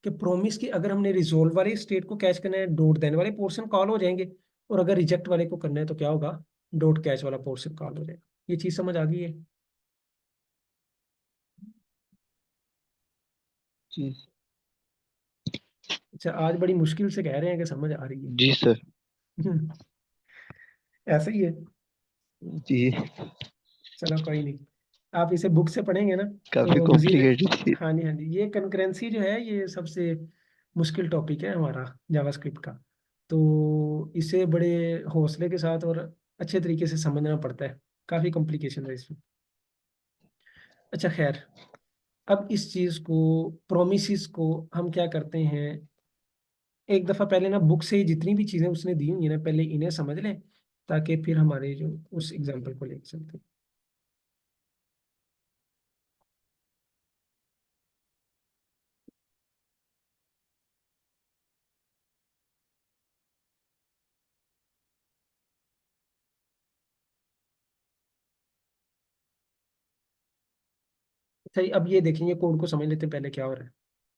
कि प्रोमिस की अगर हमने रिजोल्व वाले स्टेट को कैच करना है डॉट देन वाले पोर्शन कॉल हो जाएंगे, और अगर रिजेक्ट वाले को करना है तो क्या होगा? डॉट कैच वाला पोर्शन कॉल हो जाएगा। ये चीज समझ आ गई है? जी। अच्छा, आज बड़ी मुश्किल से कह रहे हैं कि समझ आ रही जी सर। है। ऐसा ही है। जी। चलो कोई नहीं, आप इसे बुक से पढ़ेंगे ना काफी तो मजीद। कॉम्प्लिकेटेड थी। हाँ जी, हाँ जी, ये कंकरेंसी जो है ये सबसे मुश्किल टॉपिक है हमारा जावास्क्रिप्ट का। तो इसे बड़े हौसले के साथ और अच्छे तरीके से समझना पड़ता है। काफ़ी कॉम्प्लिकेशन है इसमें। अच्छा खैर, अब इस चीज़ को, प्रोमिस को हम क्या करते हैं, एक दफ़ा पहले ना बुक से ही जितनी भी चीज़ें उसने दी हुई हैं ना पहले इन्हें समझ लें, ताकि फिर हमारे जो उस एग्जाम्पल को लेकर चलते हैं। अच्छा, अब ये देखेंगे कोड को समझ लेते हैं पहले क्या हो रहा है।